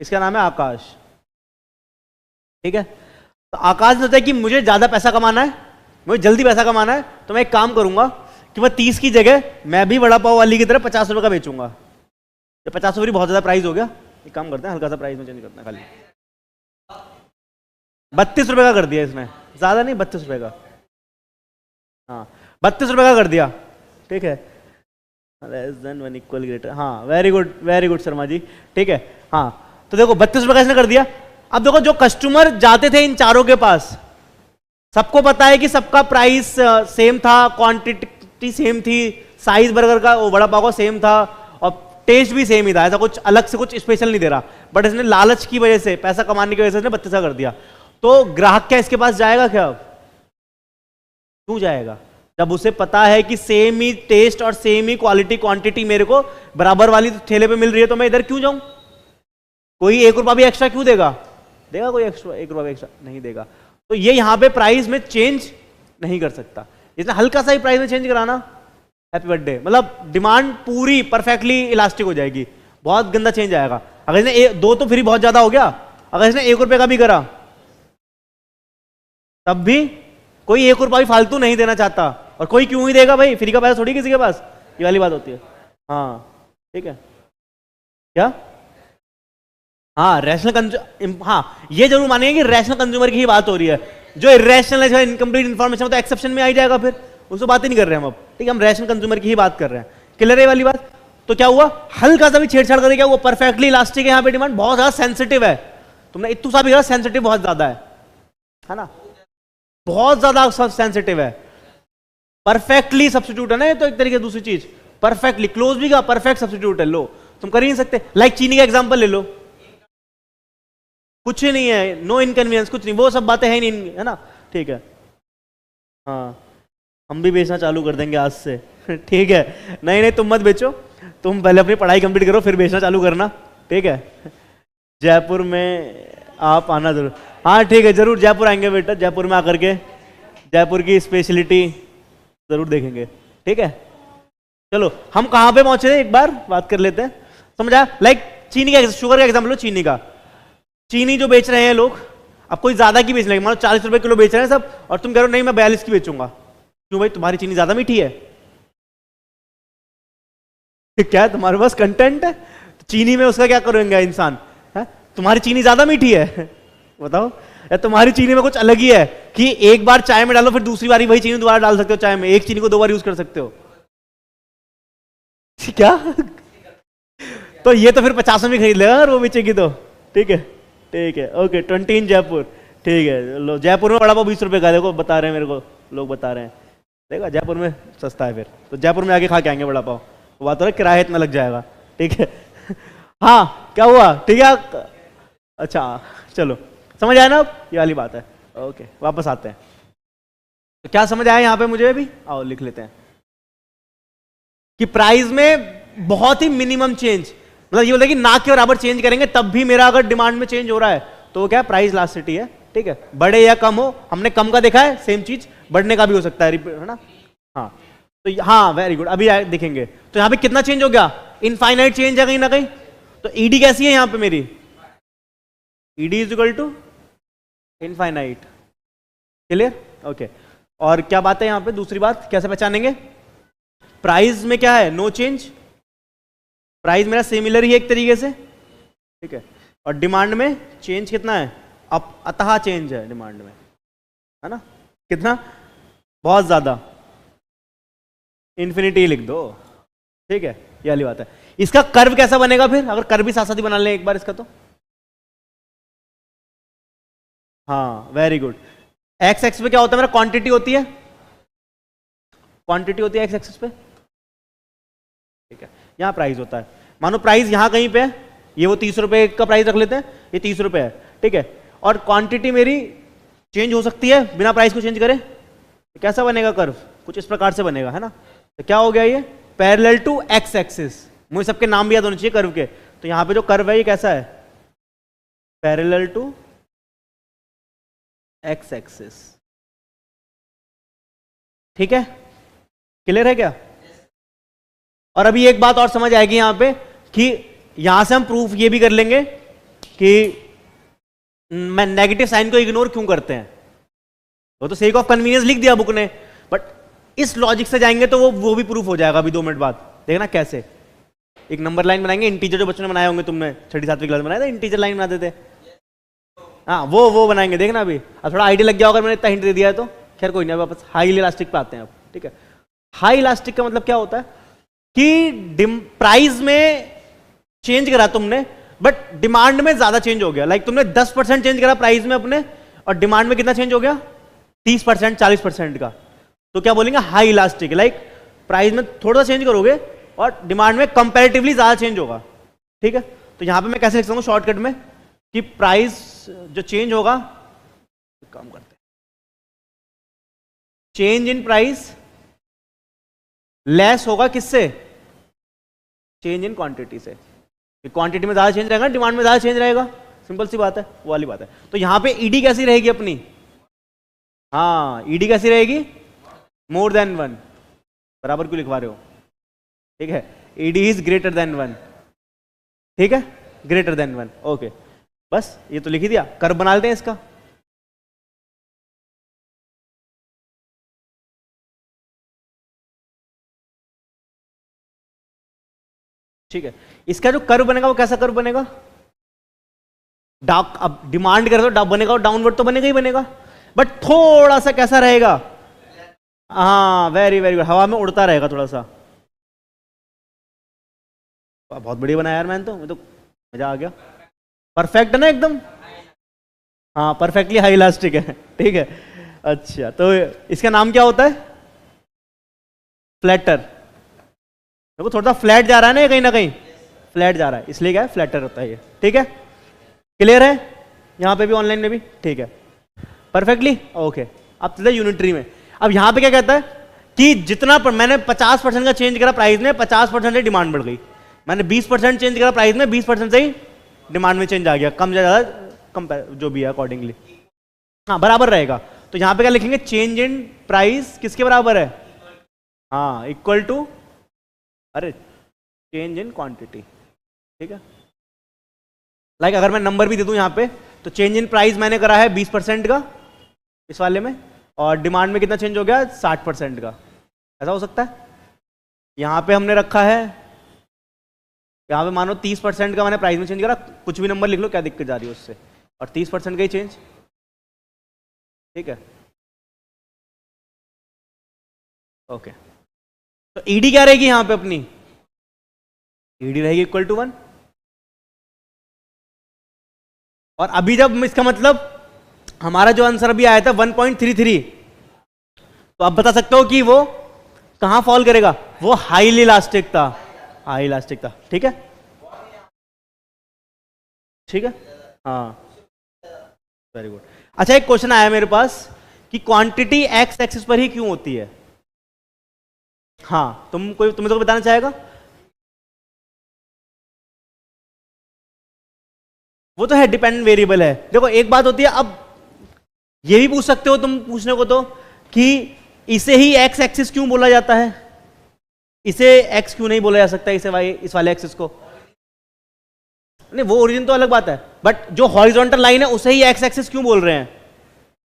इसका नाम है आकाश, ठीक है। तो आकाश ने सोचा कि मुझे ज्यादा पैसा कमाना है, मुझे जल्दी पैसा कमाना है, तो मैं एक काम करूंगा कि मैं 30 की जगह मैं भी वड़ा पाव वाली की तरह 50 रुपए का बेचूंगा। 50 रुपये बहुत ज्यादा प्राइस हो गया, एक काम करते हैं हल्का सा प्राइस में चेंज करते हैं, खाली 32 रुपए का कर दिया इसने, ज्यादा नहीं, 32 रुपए का, हाँ 32 रुपए का कर दिया, ठीक है। लेस देन 1 इक्वल ग्रेटर, हाँ वेरी गुड शर्मा जी, ठीक है। हाँ तो देखो 32 रुपए का इसने कर दिया। अब देखो जो कस्टमर जाते थे इन चारों के पास, सबको पता है कि सबका प्राइस सेम था, क्वांटिटी सेम थी, साइज बर्गर का, वो वड़ा पाव का सेम था, और टेस्ट भी सेम ही था, ऐसा कुछ अलग से कुछ स्पेशल नहीं दे रहा। बट इसने लालच की वजह से, पैसा कमाने की वजह से इसने 32 का कर दिया। तो ग्राहक क्या इसके पास जाएगा क्या? क्यों जाएगा? जब उसे पता है कि सेम ही टेस्ट और सेम ही क्वालिटी क्वांटिटी मेरे को बराबर वाली ठेले पे मिल रही है, तो मैं इधर क्यों जाऊं? कोई 1 रुपया भी एक्स्ट्रा क्यों देगा? देगा कोई एक्स्ट्रा 1 रुपया एक्स्ट्रा? नहीं देगा। तो ये यहां पे प्राइस में चेंज नहीं कर सकता, इसने हल्का सा ही प्राइस में चेंज कराना, हैप्पी बर्थडे, मतलब डिमांड पूरी परफेक्टली इलास्टिक हो जाएगी, बहुत गंदा चेंज आएगा। अगर इसने दो तो फिर बहुत ज्यादा हो गया, अगर इसने 1 रुपए का भी करा तब भी कोई 1 रुपया भी फालतू नहीं देना चाहता, और कोई क्यों ही देगा भाई, फ्री का पैसा थोड़ी किसी के पास, ये वाली बात होती है। हाँ ठीक है, क्या? हाँ रैशनल हाँ ये जरूर मानेंगे कि रैशनल कंज्यूमर की ही बात हो रही है, जो इरेशनल है, इनकम्प्लीट इन्फॉर्मेशन, तो एक्सेप्शन में आ जाएगा, फिर उसको बात ही नहीं कर रहे हैं हम अब, ठीक है। हम रैशनल कंज्यूमर की ही बात कर रहे हैं, क्लियर है वाली बात? तो क्या हुआ, हल्का सा भी छेड़छाड़ करके क्या हुआ, परफेक्टली इलास्टिक है, यहाँ पे डिमांड बहुत ज्यादा सेंसिटिव है, तुमने इतू सा भी कहा, सेंसिटिव बहुत ज्यादा है ना, बहुत ज्यादा सेंसिटिव है, परफेक्टली सब्स्टिट्यूट है ना, ये तो एक तरीके दूसरी चीज, परफेक्टली क्लोज भी का परफेक्ट सब्स्टिट्यूट है, लो तुम कर ही नहीं सकते। लाइक चीनी का एग्जांपल ले लो, कुछ ही नहीं है, नो इनकन्वीनियंस, कुछ नहीं, वो सब बातें है नहीं, है ना, ठीक है। हाँ हम भी बेचना चालू कर देंगे आज से, ठीक है। नहीं तुम मत बेचो, तुम पहले अपनी पढ़ाई कंप्लीट करो, फिर बेचना चालू करना, ठीक है। जयपुर में आप आना जरूर, हाँ ठीक है, जरूर जयपुर आएंगे बेटा, जयपुर में आकर के जयपुर की स्पेशलिटी जरूर देखेंगे, ठीक है। चलो हम कहाँ पे पहुंचे थे, एक बार बात कर लेते हैं, समझा? लाइक चीनी का, शुगर का एग्जाम्पल लो, चीनी का, चीनी जो बेच रहे हैं लोग, अब कोई ज्यादा की बेच रहे हैं, मान लो 40 रुपए किलो बेच रहे हैं सब, और तुम कह रहे हो नहीं मैं 42 की बेचूंगा, क्यों भाई, तुम्हारी चीनी ज्यादा मीठी है क्या है, तुम्हारे पास कंटेंट है, चीनी में उसका क्या करेंगे इंसान है? तुम्हारी चीनी ज्यादा मीठी है बताओ, या तुम्हारी चीनी में कुछ अलग ही है कि एक बार चाय में डालो, फिर दूसरी बार वही चीनी दोबारा डाल सकते हो चाय में, एक चीनी को 2 बार यूज कर सकते हो क्या? तो ये तो फिर 50 में खरीद लेगा अगर वो बेचेगी तो, ठीक है ठीक है, ओके 20 इन जयपुर, ठीक है। लो जयपुर में वड़ा पाव 20 रुपए का, देखो बता रहे हैं मेरे को लोग, बता रहे हैं, देखा जयपुर में सस्ता है, फिर तो जयपुर में आके खा के आएंगे वड़ा पाव, वो बात हो रहा है किराया इतना लग जाएगा, ठीक है। हाँ क्या हुआ, ठीक है। अच्छा चलो समझ आया ना, ये वाली बात है। ओके वापस आते हैं, तो क्या समझ आया यहाँ पे मुझे भी, आओ लिख लेते हैं कि प्राइस में बहुत ही मिनिमम चेंज, मतलब ये बोलते हैं कि ना के बराबर चेंज करेंगे तब भी मेरा अगर डिमांड में चेंज हो रहा है तो वो क्या है, प्राइस इलास्टिसिटी है, ठीक है। बढ़े या कम हो, हमने कम का देखा है, सेम चीज बढ़ने का भी हो सकता है ना। हाँ तो हाँ वेरी गुड, अभी देखेंगे तो यहाँ पे कितना चेंज हो गया, इनफाइनाइट चेंज है कहीं ना कहीं। तो ईडी कैसी है यहाँ पे मेरी, ED is equal to infinite, clear, okay. और क्या बात है यहाँ पे, दूसरी बात कैसे पहचानेंगे, प्राइस में क्या है, नो चेंज, प्राइस मेरा सिमिलर ही एक तरीके से, ठीक है। और डिमांड में चेंज कितना है, अब अतः चेंज है डिमांड में, है ना, कितना, बहुत ज्यादा, इन्फिनिटी लिख दो, ठीक है, ये वाली बात है। इसका कर्व कैसा बनेगा फिर, अगर कर्व भी साथ साथ ही बना लें एक बार इसका तो, हाँ वेरी गुड। एक्स एक्स पे क्या होता है मेरा, क्वांटिटी होती है, क्वांटिटी होती है एक्स एक्सिस पे, ठीक है। यहां प्राइस होता है, मानो प्राइस यहां कहीं पे है, ये वो 30 रुपए का प्राइस रख लेते हैं, ये 30 रुपए है, ठीक है। और क्वांटिटी मेरी चेंज हो सकती है बिना प्राइस को चेंज करे, तो कैसा बनेगा कर्व, कुछ इस प्रकार से बनेगा, है ना। तो क्या हो गया ये, पैरेलल टू एक्स एक्सिस, मुझे सबके नाम भी याद होने चाहिए कर्व के। तो यहां पे जो कर्व है ये कैसा है, पैरेलल टू एक्स एक्सिस, ठीक है, क्लियर है क्या। और अभी एक बात और समझ आएगी यहां पे कि यहां से हम प्रूफ ये भी कर लेंगे कि मैं नेगेटिव साइन को इग्नोर क्यों करते हैं, वो तो सेक ऑफ कन्वीनियंस लिख दिया बुक ने, बट इस लॉजिक से जाएंगे तो वो भी प्रूफ हो जाएगा अभी 2 मिनट बाद, देखना कैसे। एक नंबर लाइन बनाएंगे, इंटीजर जो बच्चों ने बनाए होंगे, तुमने 6ठी-7वीं क्लास में बनाया था इंटीजर लाइन बनाते थे, हाँ वो बनाएंगे, देखना अभी। अब थोड़ा आइडिया लग गया होगा, मैंने इतना हिंट दे दिया है तो खैर कोई नहीं, वापस हाई इलास्टिक पे आते हैं अब, ठीक है। हाई इलास्टिक का मतलब क्या होता है कि प्राइस में चेंज करा तुमने बट डिमांड में ज्यादा चेंज हो गया, लाइक तुमने 10% चेंज करा प्राइस में अपने, और डिमांड में कितना चेंज हो गया, 30% 40% का, तो क्या बोलेंगे, हाई इलास्टिक। लाइक प्राइस में थोड़ा सा चेंज करोगे और डिमांड में कंपैरेटिवली ज्यादा चेंज होगा, ठीक है। तो यहां पे मैं कैसे लिख सकता हूं शॉर्टकट में कि प्राइस जो चेंज होगा, काम करते हैं, चेंज इन प्राइस लेस होगा किससे, चेंज इन क्वांटिटी से, क्वांटिटी में ज्यादा चेंज रहेगा, डिमांड में ज्यादा चेंज रहेगा, सिंपल सी बात है, वो वाली बात है। तो यहां पे ईडी कैसी रहेगी अपनी, हाँ ईडी कैसी रहेगी, मोर देन 1, बराबर क्यों लिखवा रहे हो, ठीक है, ईडी इज ग्रेटर देन 1, ठीक है, ग्रेटर देन 1, ओके, बस ये तो लिख ही दिया। कर्व बना लेते हैं इसका, ठीक है। इसका जो कर्व बनेगा वो कैसा कर्व बनेगा, डाउन, अब डिमांड कर तो बनेगा, डाउनवर्ड तो बनेगा ही बनेगा, बट थोड़ा सा कैसा रहेगा, हाँ वेरी वेरी गुड, हवा में उड़ता रहेगा थोड़ा सा, बहुत बढ़िया बनाया यार, मैं तो मजा आ गया, परफेक्ट है ना एकदम, हाँ परफेक्टली हाई इलास्टिक है, ठीक है। अच्छा तो इसका नाम क्या होता है, फ्लैटर, देखो थोड़ा सा फ्लैट जा रहा है ना कहीं फ्लैट जा रहा है, इसलिए क्या है, फ्लैटर होता है ये, ठीक है, क्लियर है, यहां पे भी ऑनलाइन में भी, ठीक है, परफेक्टली ओके। अब चलते यूनिटरी में, अब यहां पे क्या कहता है कि जितना मैंने 50% का चेंज करा प्राइस में, 50% से डिमांड बढ़ गई, मैंने 20% चेंज करा प्राइस में, 20% से ही डिमांड में चेंज आ गया, कम ज्यादा कंपेयर जो भी है अकॉर्डिंगली, हाँ बराबर रहेगा। तो यहां पे क्या लिखेंगे, चेंज इन प्राइस किसके बराबर है, हाँ इक्वल टू, अरे चेंज इन क्वांटिटी, ठीक है। लाइक अगर मैं नंबर भी दे दूं यहां पे, तो चेंज इन प्राइस मैंने करा है 20% का इस वाले में, और डिमांड में कितना चेंज हो गया, 60% का, ऐसा हो सकता है। यहां पे हमने रखा है, यहां पे मानो 30% का मैंने प्राइस में चेंज करा, कुछ भी नंबर लिख लो, क्या दिक्कत जा रही है उससे, और 30% का ही चेंज, ठीक है, ओके। तो ईडी क्या रहेगी यहां पे अपनी, ईडी रहेगी इक्वल टू 1, और अभी जब इसका मतलब हमारा जो आंसर अभी आया था 1.33, तो आप बता सकते हो कि वो कहां फॉल करेगा, वो हाईली इलास्टिक था, हाई इलास्टिक था, ठीक है। ठीक है, हाँ वेरी गुड। अच्छा एक क्वेश्चन आया मेरे पास कि क्वांटिटी एक्स एक्सिस पर ही क्यों होती है? हाँ तुम्हें तो बताना चाहेगा? वो तो है, डिपेंडेंट वेरिएबल है। देखो एक बात होती है, अब ये भी पूछ सकते हो तुम पूछने को तो कि इसे ही एक्स एक्सिस क्यों बोला जाता है, इसे एक्स क्यों नहीं बोला जा सकता, इसे वाई, इस वाले एक्सिस को? नहीं वो ओरिजिन तो अलग बात है, बट जो हॉरिजॉन्टल लाइन है उसे ही एक्स एक्सिस क्यों बोल रहे हैं,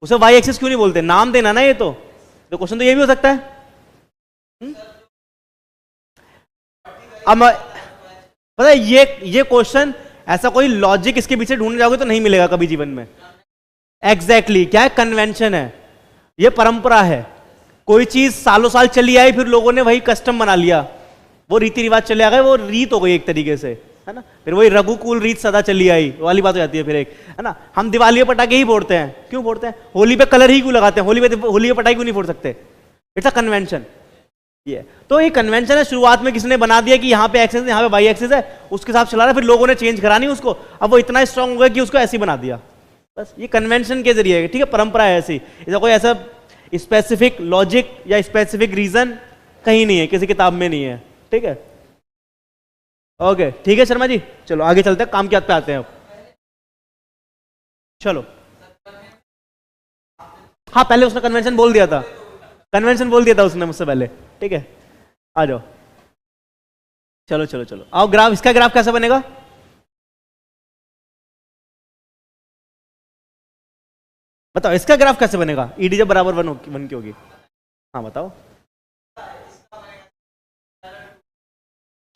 उसे वाई एक्सिस क्यों नहीं बोलते? नाम देना ना, ये तो क्वेश्चन तो ये भी हो सकता है। अब पता है ये क्वेश्चन ऐसा कोई लॉजिक इसके पीछे ढूंढने जाओगे तो नहीं मिलेगा कभी जीवन में। एग्जैक्टली क्या है, कन्वेंशन है, ये परंपरा है। कोई चीज सालों साल चली आई, फिर लोगों ने वही कस्टम बना लिया, वो रीति रिवाज चले आ गए, वो रीत हो गई एक तरीके से, है ना। फिर वही रघुकुल रीत सदा चली आई वाली बात हो जाती है फिर एक, है ना। हम दिवाली पे पटाखे ही फोड़ते हैं, क्यों फोड़ते हैं? होली पे कलर ही क्यों लगाते हैं? होली पे पटाखे क्यों नहीं फोड़ सकते? It's a convention. ये तो ये कन्वेंशन है, शुरुआत में किसने बना दिया कि यहाँ पे एक्सेस है, यहाँ पे वाई एक्सेस है, उसके साथ चला रहा, फिर लोगों ने चेंज करा नहीं उसको, अब वो इतना स्ट्रांग हो गया कि उसको ऐसे ही बना दिया। बस ये कन्वेंशन के जरिए है, ठीक है, परंपरा है ऐसी, इसका कोई ऐसा स्पेसिफिक लॉजिक या स्पेसिफिक रीजन कहीं नहीं है, किसी किताब में नहीं है, ठीक है। ओके ठीक है शर्मा जी, चलो आगे चलते हैं, काम की बात पे आते हैं अब। चलो हाँ पहले उसने कन्वेंशन बोल दिया था, कन्वेंशन बोल दिया था उसने मुझसे पहले, ठीक है। आ जाओ, चलो चलो चलो आओ, ग्राफ, इसका ग्राफ कैसा बनेगा? बताओ इसका ग्राफ कैसे बनेगा, ईडी जब बराबर वन की होगी? हाँ बताओ।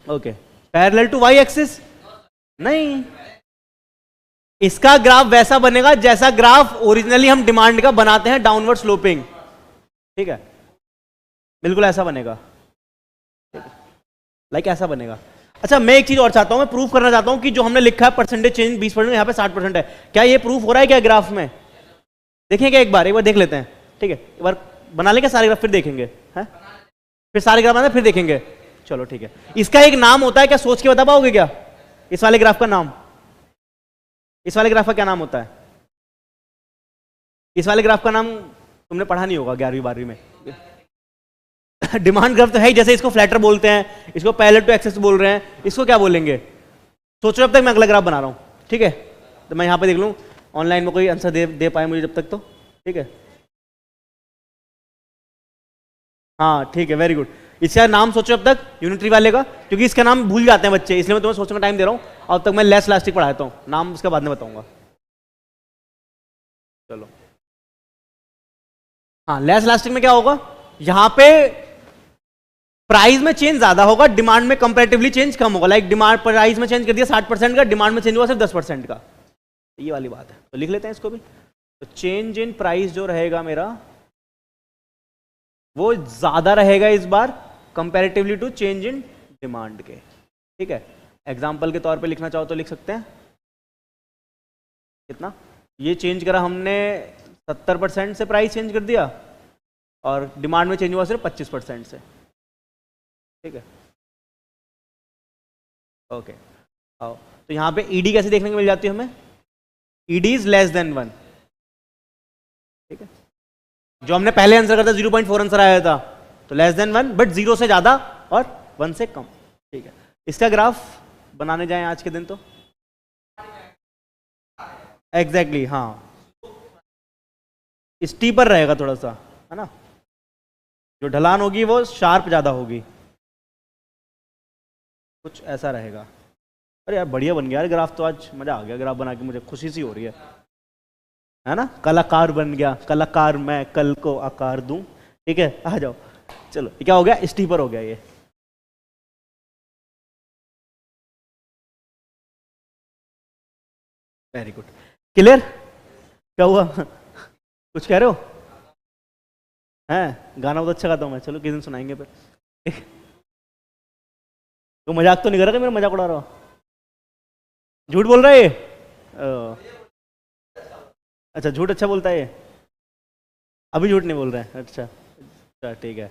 Okay parallel to Y axis? नहीं, इसका ग्राफ वैसा बनेगा जैसा ग्राफ ओरिजिनली हम डिमांड का बनाते हैं, डाउनवर्ड स्लोपिंग, ठीक है, बिल्कुल ऐसा बनेगा, लाइक ऐसा बनेगा। अच्छा मैं एक चीज और चाहता हूं, मैं प्रूफ करना चाहता हूं कि जो हमने लिखा है परसेंटेज चेंज 20%, यहाँ पे 60% है, क्या ये प्रूफ हो रहा है क्या ग्राफ में? देखेंगे एक बार देख लेते हैं, ठीक है, एक बार बना लेंगे सारे ग्राफ फिर देखेंगे, है फिर सारे ग्राफ बना फिर देखेंगे। चलो ठीक है, इसका एक नाम होता है, क्या सोच के बता पाओगे क्या इस वाले ग्राफ का नाम? इस वाले ग्राफ का क्या नाम होता है? इस वाले ग्राफ का नाम तुमने पढ़ा नहीं होगा 11वीं 12वीं में। डिमांड ग्राफ तो है ही, जैसे इसको फ्लैटर बोलते हैं, इसको पैरेलल टू एक्सिस बोल रहे हैं, इसको क्या बोलेंगे? सोचो जब तक मैं अगला ग्राफ बना रहा हूं, ठीक है, तो मैं यहां पे देख लूं ऑनलाइन में कोई आंसर दे पाए मुझे जब तक, तो ठीक है। हाँ ठीक है वेरी गुड, इसका नाम सोचो अब तक यूनिटरी वाले का, क्योंकि इसका नाम भूल जाते हैं बच्चे, इसलिए मैं तुम्हें सोचने का टाइम दे रहा हूं, अब तक मैं लेस इलास्टिक पढ़ाता हूं, नाम उसका बाद में बताऊंगा। चलो हाँ लेस इलास्टिक में क्या होगा, यहां पे प्राइस में चेंज ज्यादा होगा, डिमांड में कंपैरेटिवली चेंज कम होगा। लाइक डिमांड प्राइस में चेंज कर दिया 60% का, डिमांड में चेंज हुआ सिर्फ 10% का, ये वाली बात है। तो लिख लेते हैं इसको भी, तो चेंज इन प्राइस जो रहेगा मेरा वो ज्यादा रहेगा इस बार comparatively to change in demand के, ठीक है। एग्जांपल के तौर पे लिखना चाहो तो लिख सकते हैं, कितना ये चेंज करा हमने 70% से प्राइस चेंज कर दिया, और डिमांड में चेंज हुआ सिर्फ 25% से, ठीक है। ओके आओ, तो यहां पे ईडी कैसे देखने को मिल जाती है हमें? ईडी इज लेस देन 1, ठीक है। जो हमने पहले आंसर करता 0.4 आंसर आया था, तो लेस देन 1 बट 0 से ज्यादा और 1 से कम, ठीक है। इसका ग्राफ बनाने जाएं आज के दिन तो एग्जैक्टली हाँ स्टीपर रहेगा थोड़ा सा, है ना, जो ढलान होगी वो शार्प ज्यादा होगी, कुछ ऐसा रहेगा। अरे यार बढ़िया बन गया यार ग्राफ, तो आज मजा आ गया ग्राफ बना के, मुझे खुशी सी हो रही है ना, कलाकार बन गया, कलाकार मैं कल को आकार दूं, ठीक है। आ जाओ, चलो ये क्या हो गया, स्टीपर हो गया ये। Very good, clear? क्या हुआ? कुछ कह रहे हो? हैं गाना बहुत अच्छा गाता हूँ मैं, चलो किस दिन सुनाएंगे फिर। तो मजाक तो नहीं कर रहा, मेरा मजाक उड़ा रहा हो? झूठ बोल रहा है ये? अच्छा झूठ अच्छा बोलता है ये, अभी झूठ नहीं बोल रहा है, अच्छा अच्छा ठीक है।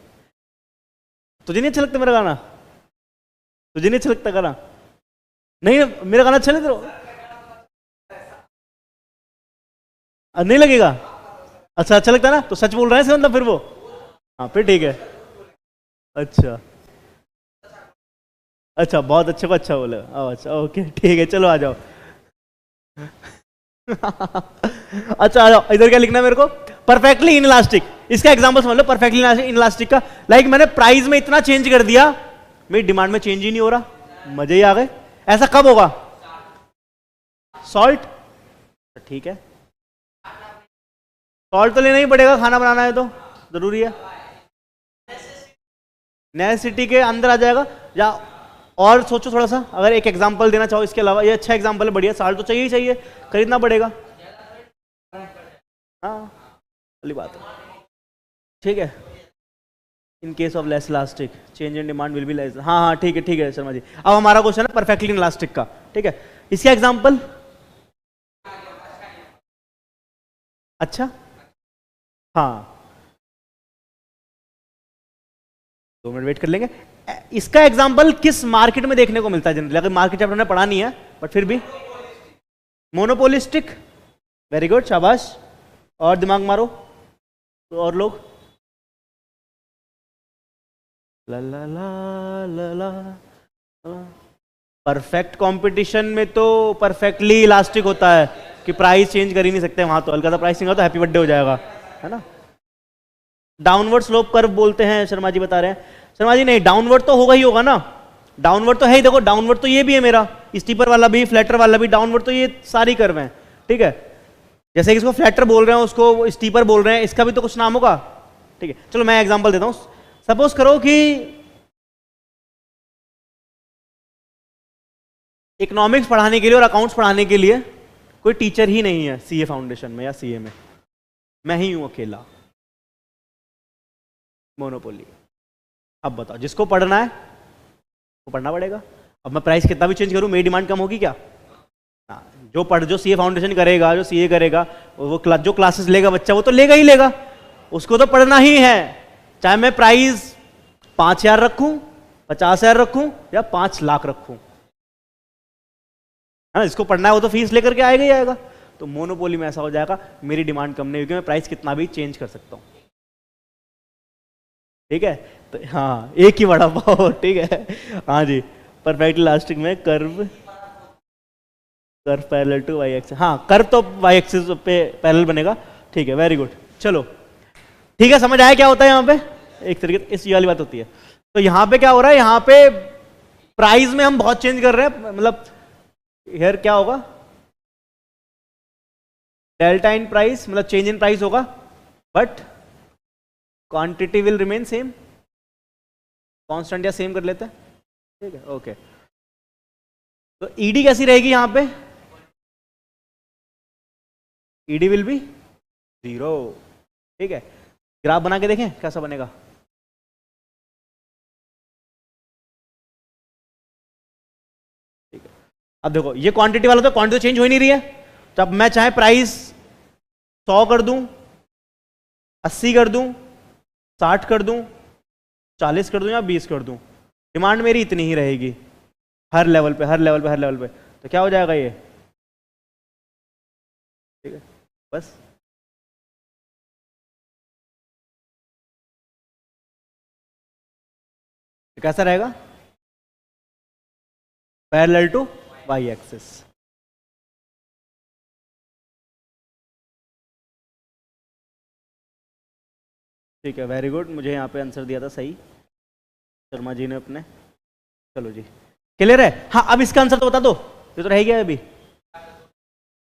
तुझे नहीं अच्छा लगता मेरा गाना? तुझे नहीं अच्छा लगता गाना? नहीं मेरा गाना अच्छा नहीं, नहीं लगेगा? अच्छा अच्छा लगता है ना, तो सच बोल रहे हैं इसका मतलब फिर वो। हाँ फिर ठीक है। अच्छा अच्छा, बहुत अच्छे को अच्छा बोले। अच्छा ओके ठीक है, चलो आ जाओ। अच्छा आ जाओ, इधर क्या लिखना है मेरे को? Perfectly inelastic. इसका एग्जांपल समझ लो परफेक्टली इनइलास्टिक का। लाइक मैंने प्राइस में इतना चेंज कर दिया, मेरी डिमांड में चेंज ही नहीं हो रहा, मजे ही आ गए। ऐसा कब होगा? सॉल्ट, ठीक है, सॉल्ट तो लेना ही पड़ेगा, खाना बनाना है तो जरूरी है। नेसेसिटी के अंदर आ जाएगा। या और सोचो थोड़ा सा, अगर एक एग्जांपल देना चाहो इसके अलावा, ये अच्छा एग्जांपल है, बढ़िया। साल्ट तो चाहिए ही चाहिए, खरीदना पड़ेगा। हाँ वाली बात है, ठीक है। In case of less elastic change in demand will be less. हाँ हाँ ठीक है शर्मा जी। अब हमारा क्वेश्चन है परफेक्टली इलास्टिक का, ठीक है। इसका एग्जांपल, अच्छा हाँ 2 मिनट वेट कर लेंगे। इसका एग्जांपल किस मार्केट में देखने को मिलता है जनरली? अगर मार्केट चैप्टर ने पढ़ा नहीं है बट फिर भी, मोनोपोलिस्टिक, वेरी गुड शाबाश। और दिमाग मारो तो और लोग, ला ला ला ला ला। परफेक्ट कंपटीशन में तो परफेक्टली इलास्टिक होता है कि प्राइस चेंज कर ही नहीं सकते वहां, तो हल्का सा प्राइसिंग हो तो हैप्पी बर्थडे हो जाएगा, है ना। डाउनवर्ड स्लोप कर्व बोलते हैं, शर्मा जी बता रहे हैं। शर्मा जी नहीं, डाउनवर्ड तो होगा ही होगा ना, डाउनवर्ड तो है ही। देखो डाउनवर्ड तो ये भी है मेरा, स्टीपर वाला भी, फ्लैटर वाला भी, डाउनवर्ड तो ये सारी कर्व हैं, ठीक है। जैसे कि इसको फ्लैटर बोल रहे हैं, उसको स्टीपर बोल रहे हैं, इसका भी तो कुछ नाम होगा, ठीक है। चलो मैं एग्जांपल देता हूं। सपोज करो कि इकोनॉमिक्स पढ़ाने के लिए और अकाउंट्स पढ़ाने के लिए कोई टीचर ही नहीं है सीए फाउंडेशन में या सीए में, मैं ही हूं अकेला, मोनोपोली। अब बताओ जिसको पढ़ना है वो पढ़ना पड़ेगा। अब मैं प्राइस कितना भी चेंज करूं, मेरी डिमांड कम होगी क्या? जो सीए फाउंडेशन करेगा, जो सीए करेगा, वो जो क्लासेस लेगा बच्चा, वो तो लेगा ही लेगा, उसको तो पढ़ना ही है। चाहे मैं प्राइस 5,000 रखूं, 50,000 रखूं या 5 लाख रखूं, है ना। जिसको पढ़ना है वो तो फीस लेकर के आएगा ही आएगा। तो मोनोपोली में ऐसा हो जाएगा, मेरी डिमांड कम नहीं होगी, मैं प्राइस कितना भी चेंज कर सकता हूं, ठीक है। तो हाँ एक ही बड़ा पाओ, ठीक है। हाँ जी, परफेक्ट इलास्टिक में curve parallel to Y axis, हाँ कर्व तो वाई एक्सिस पे पैरेलल बनेगा, ठीक है, वेरी गुड। चलो ठीक है, समझ आया क्या होता है यहाँ पे? एक तरीके से इस वाली बात होती है। तो यहाँ पे क्या हो रहा है, यहाँ पे प्राइस में हम बहुत चेंज कर रहे हैं, मतलब हियर क्या होगा, डेल्टा इन प्राइस, मतलब चेंज इन प्राइस होगा, but quantity will remain same, constant या सेम कर लेते हैं, ठीक है, ओके। तो ईडी कैसी रहेगी यहाँ पे? ईडी विल बी 0, ठीक है। ग्राफ बना के देखें कैसा बनेगा। ठीक है, अब देखो ये क्वांटिटी वाला, तो क्वांटिटी चेंज हो ही नहीं रही है। तो अब मैं चाहे प्राइस 100 कर दूं, 80 कर दूं, 60 कर दूं, 40 कर दूं या 20 कर दूं, डिमांड मेरी इतनी ही रहेगी हर लेवल पे, हर लेवल पे, हर लेवल पे। तो क्या हो जाएगा ये, ठीक है, बस। तो कैसा रहेगा, पैरेलल टू वाई एक्सिस। ठीक है, वेरी गुड, मुझे यहाँ पे आंसर दिया था सही शर्मा जी ने अपने। चलो जी क्लियर है। हाँ अब इसका आंसर तो बता दो, ये तो रह गया अभी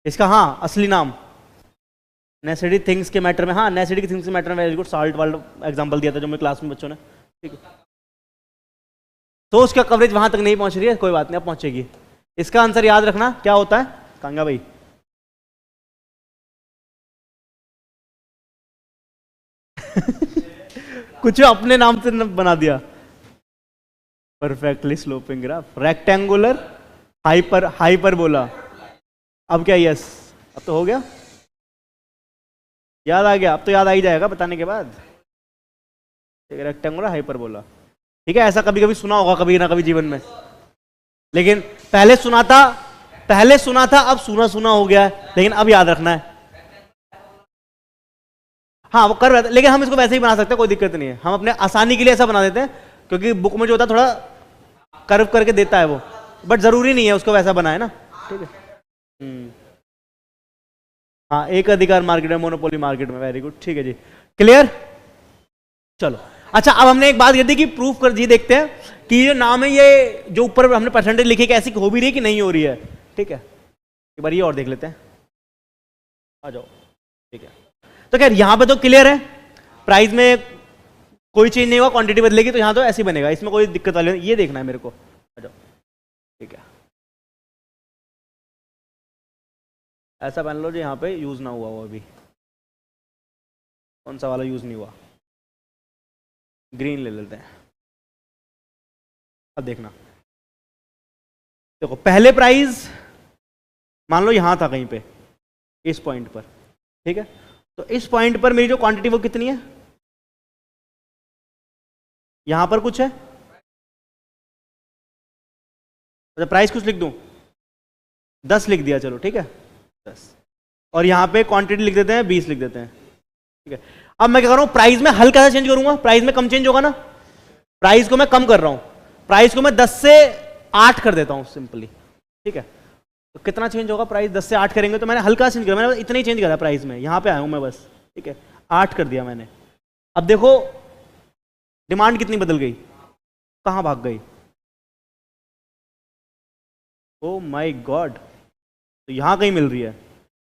इसका, हाँ असली नाम नेसेसिटी थिंग्स के मैटर में, हाँ नेसेसिटी थिंग्स के मैटर में, वेरी गुड। साल्ट वाला एग्जांपल दिया था जो मेरे क्लास में बच्चों ने, ठीक है। तो उसका कवरेज वहां तक नहीं पहुंच रही है, कोई बात नहीं, अब पहुंचेगी। इसका आंसर याद रखना क्या होता है, कांगा भाई? कुछ अपने नाम से बना दिया, perfectly sloping graph, rectangular hyper बोला। अब क्या, यस अब तो हो गया, याद आ गया, अब तो याद आ ही जाएगा बताने के बाद। रेक्टेंगुलर हाइपर बोला, ठीक है। ऐसा कभी कभी सुना होगा कभी ना कभी जीवन में, लेकिन पहले सुना था, अब सुना सुना हो गया है, लेकिन अब याद रखना है। हाँ वो कर्व रहता है, लेकिन हम इसको वैसे ही बना सकते हैं, कोई दिक्कत नहीं है। हम अपने आसानी के लिए ऐसा बना देते हैं, क्योंकि बुक में जो होता है थोड़ा कर्व करके देता है वो, बट जरूरी नहीं है उसको वैसा बनाए ना, ठीक है। हाँ, एक अधिकार मार्केट में, मोनोपोली मार्केट में, वेरी गुड, ठीक है जी, क्लियर। चलो अच्छा, अब हमने एक बात कर दी कि प्रूफ कर दी, देखते हैं कि ये नाम है, ये जो ऊपर हमने परसेंटेज लिखी है ऐसी हो भी रही है कि नहीं हो रही है, ठीक है। एक बार ये और देख लेते हैं, आ जाओ, ठीक है। तो खैर यहां पे तो क्लियर है, प्राइस में कोई चेंज नहीं होगा, क्वांटिटी बदलेगी तो यहां तो ऐसे ही बनेगा, इसमें कोई दिक्कत वाली नहीं, ये देखना है मेरे को, आ जाओ, ठीक है। ऐसा पहन लो जो यहाँ पे यूज ना हुआ हो अभी, कौन सा वाला यूज नहीं हुआ, ग्रीन ले लेते हैं। अब देखना, देखो पहले प्राइस मान लो यहां था कहीं पे, इस पॉइंट पर, ठीक है। तो इस पॉइंट पर मेरी जो क्वांटिटी वो कितनी है, यहां पर कुछ है, अच्छा प्राइस कुछ लिख दूं, 10 लिख दिया, चलो ठीक है 10, और यहां पे क्वांटिटी लिख देते हैं 20 लिख देते हैं, ठीक है। अब मैं क्या कर रहा हूं, प्राइस में हल्का सा चेंज करूंगा, प्राइस में कम चेंज होगा ना, प्राइस को मैं कम कर रहा हूं, प्राइस को मैं 10 से 8 कर देता हूं सिंपली, ठीक है। तो कितना चेंज होगा, प्राइस 10 से 8 करेंगे तो मैंने हल्का चेंज किया, मैंने इतना ही चेंज करा प्राइस में, यहां पे आया हूं मैं बस, ठीक है, 8 कर दिया मैंने। अब देखो डिमांड कितनी बदल गई, कहां भाग गई, ओ माय गॉड, तो यहां कहीं मिल रही है।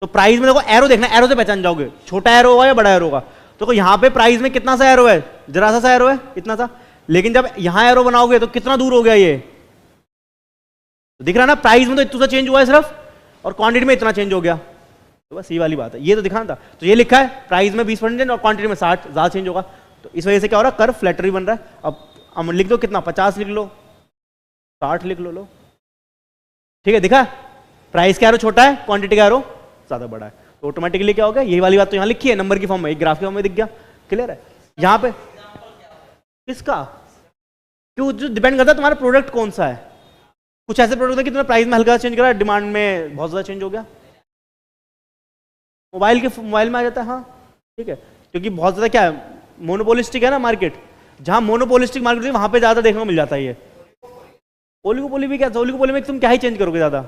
तो प्राइस में देखो एरो देखना, एरो से पहचान जाओगे छोटा एरो होगा या बड़ा एरो होगा। तो यहां पे प्राइस में कितना सा एरो है, जरा सा एरो है, इतना सा, लेकिन जब यहां एरो बनाओगे तो कितना दूर हो गया ये, तो दिख रहा ना, प्राइस में तो इतना सा चेंज हुआ है सिर्फ, और क्वांटिटी में इतना चेंज हो गया, तो बस ये वाली बात है, ये तो दिखाना था। तो ये लिखा है प्राइस में 20% और क्वांटिटी में 60, ज्यादा चेंज होगा, तो इस वजह से क्या हो रहा है, कर्व फ्लैटरी बन रहा है। अब लिख दो कितना, 50 लिख लो, 60 लिख लो, ठीक है, दिखा प्राइस का एरो छोटा है, क्वांटिटी का एरो ज्यादा बड़ा है, तो ऑटोमेटिकली क्या हो गया, ये वाली बात तो यहां लिखी है नंबर की फॉर्म में, एक ग्राफ की फॉर्म में दिख गया, क्लियर है। यहां पे किसका, क्यों, जो डिपेंड करता है तुम्हारा प्रोडक्ट कौन सा है, कुछ ऐसे प्रोडक्ट है कि तुम्हें प्राइस में हल्का चेंज करा, डिमांड में बहुत ज्यादा चेंज हो गया, मोबाइल में आ जाता है, हाँ ठीक है, क्योंकि बहुत ज्यादा क्या है, मोनोपोलिस्टिक है ना मार्केट, जहां मोनोपोलिस्टिक मार्केट है वहां पे ज्यादा देखने को मिल जाता है ये। ओलिगोपोली भी क्या, ओलिगोपोली में तुम क्या ही चेंज करोगे, ज्यादा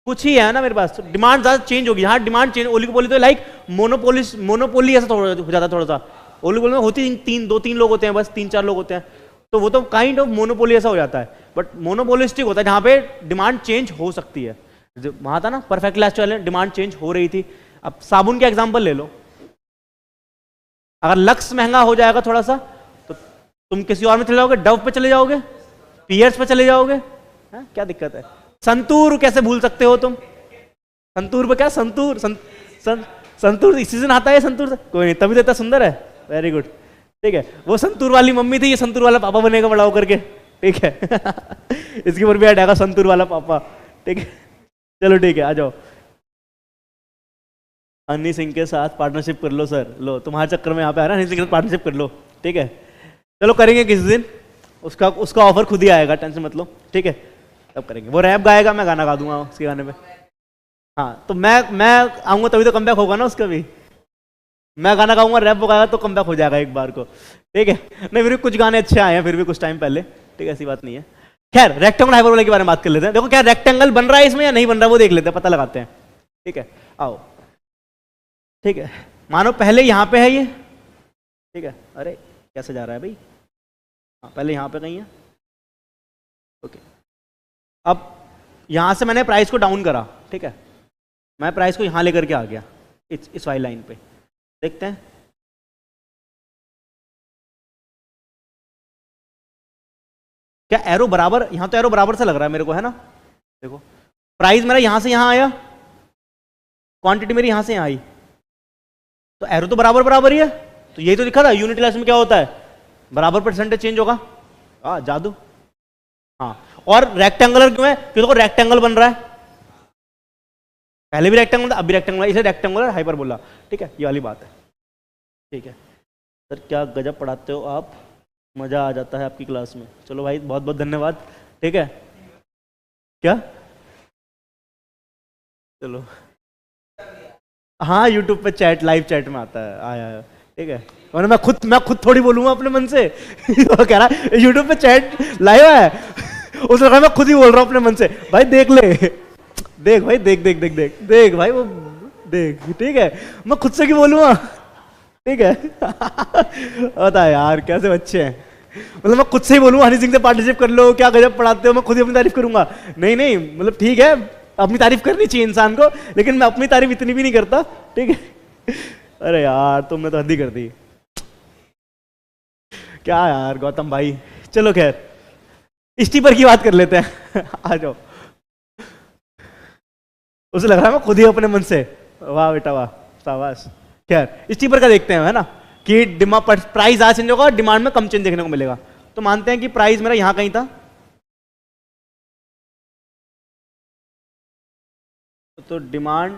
कुछ ही है ना मेरे पास, डिमांड ज्यादा चेंज होगी, हाँ डिमांड चेंज, ओलिगोपोली तो लाइक मोनोपोली ऐसा थोड़ा हो जाता, थोड़ा सा ओलिगोपोली में होती दो तीन लोग होते हैं बस, 3-4 लोग होते हैं, तो वो तो काइंड ऑफ मोनोपोली ऐसा हो जाता है, बट मोनोपोलिस्टिक होता है जहां पे डिमांड चेंज हो सकती है, वहां था ना परफेक्ट लास्ट वाले डिमांड चेंज हो रही थी। अब साबुन का एग्जांपल ले लो, अगर लक्स महंगा हो जाएगा थोड़ा सा तो तुम किसी और में चले जाओगे, डव पे चले जाओगे, पियर्स पे चले जाओगे, है? क्या दिक्कत है, संतूर कैसे भूल सकते हो तुम, संतूर पे क्या, संतूर संतूर इस सीजन आता है संतूर, कोई नहीं तभी तो इतना सुंदर है, वेरी गुड, ठीक है। वो संतूर वाली मम्मी थी, ये संतूर वाला पापा बनेगा बड़ा होकर के, ठीक है। इसके ऊपर भी ऐड आएगा संतूर वाला पापा, ठीक है, चलो ठीक है, आ जाओ। हनी सिंह के साथ पार्टनरशिप कर लो सर, लो तुम्हारे चक्कर में यहाँ पे आ रहा है, हनी सिंह के साथ पार्टनरशिप कर लो, ठीक है, चलो करेंगे किसी दिन, उसका ऑफर खुद ही आएगा, टेंशन मत लो, ठीक है, तब करेंगे। वो रैप गाएगा, मैं गाना गा दूंगा उसके गाने पे, हाँ तो मैं आऊंगा तभी तो कमबैक होगा ना उसका भी, मैं गाना गाऊंगा, रैप वो गाएगा तो कमबैक हो जाएगा एक बार को, ठीक है। नहीं फिर भी कुछ गाने अच्छे आए हैं फिर भी कुछ टाइम पहले, ठीक है, ऐसी बात नहीं है। खैर रेक्टेंगल हाइपरबोला के बारे में बात कर लेते हैं, देखो क्या रेक्टेंगल बन रहा है इसमें या नहीं बन रहा है वो देख लेते हैं, पता लगाते हैं, ठीक है, आओ, ठीक है। मानो पहले यहां पे है ये, ठीक है, अरे कैसे जा रहा है भाई, हाँ पहले यहां पे कहीं है, ओके। अब यहां से मैंने प्राइस को डाउन करा, ठीक है, मैं प्राइस को यहां लेकर के आ गया, इस वाली लाइन पे, देखते हैं क्या एरो बराबर, यहां तो एरो बराबर से लग रहा है मेरे को, है ना, देखो प्राइस मेरा यहां से यहां आया, क्वांटिटी मेरी यहां से यहां आई, तो एरो तो बराबर बराबर ही है, तो यही तो लिखा था यूनिट इलास्टिक में क्या होता है, बराबर परसेंटेज चेंज होगा, जादू, हाँ। और रेक्टेंगुलर क्यों है, क्योंकि देखो रेक्टेंगल बन रहा है, पहले भी रेक्टेंगल था अब भी रेक्टेंगल, इसे रेक्टेंगुलर हाइपरबोला, ठीक है, ये वाली बात है, ठीक है। सर क्या गजब पढ़ाते हो आप, मजा आ जाता है आपकी क्लास में, चलो भाई बहुत बहुत धन्यवाद, ठीक है, क्या, चलो हाँ यूट्यूब पे चैट, लाइव चैट में आता है, आया, ठीक है। और मैं खुद थोड़ी बोलूंगा अपने मन से वो कह रहा यूट्यूब पे चैट लाइव है उसे लगा मैं खुद ही बोल रहा हूँ अपने मन से, भाई देख ले, देख भाई, देख देख देख देख देख भाई, वो देख, ठीक है, मैं खुद से क्यों बोलूंगा, ठीक है बता यार कैसे बच्चे हैं, मतलब मैं खुद से ही बोलूंगा हनी सिंह से पार्टनरशिप कर लो, क्या गजब पढ़ाते हो, मैं खुद ही अपनी तारीफ करूंगा, नहीं नहीं, मतलब ठीक है अपनी तारीफ करनी चाहिए इंसान को, लेकिन मैं अपनी तारीफ इतनी भी नहीं करता, ठीक है। अरे यार तुमने तो हद ही कर दी, क्या यार गौतम भाई, चलो खैर स्टीपर की बात कर लेते हैं आ जाओ। उसे लग रहा है मैं खुद ही अपने मन से, वाह बेटा वाह, शाबाश। खैर स्टीपर का देखते हैं, है ना, कि प्राइस आज चेंज होगा और डिमांड में कम चेंज देखने को मिलेगा। तो मानते हैं कि प्राइस मेरा यहां कहीं था, तो डिमांड,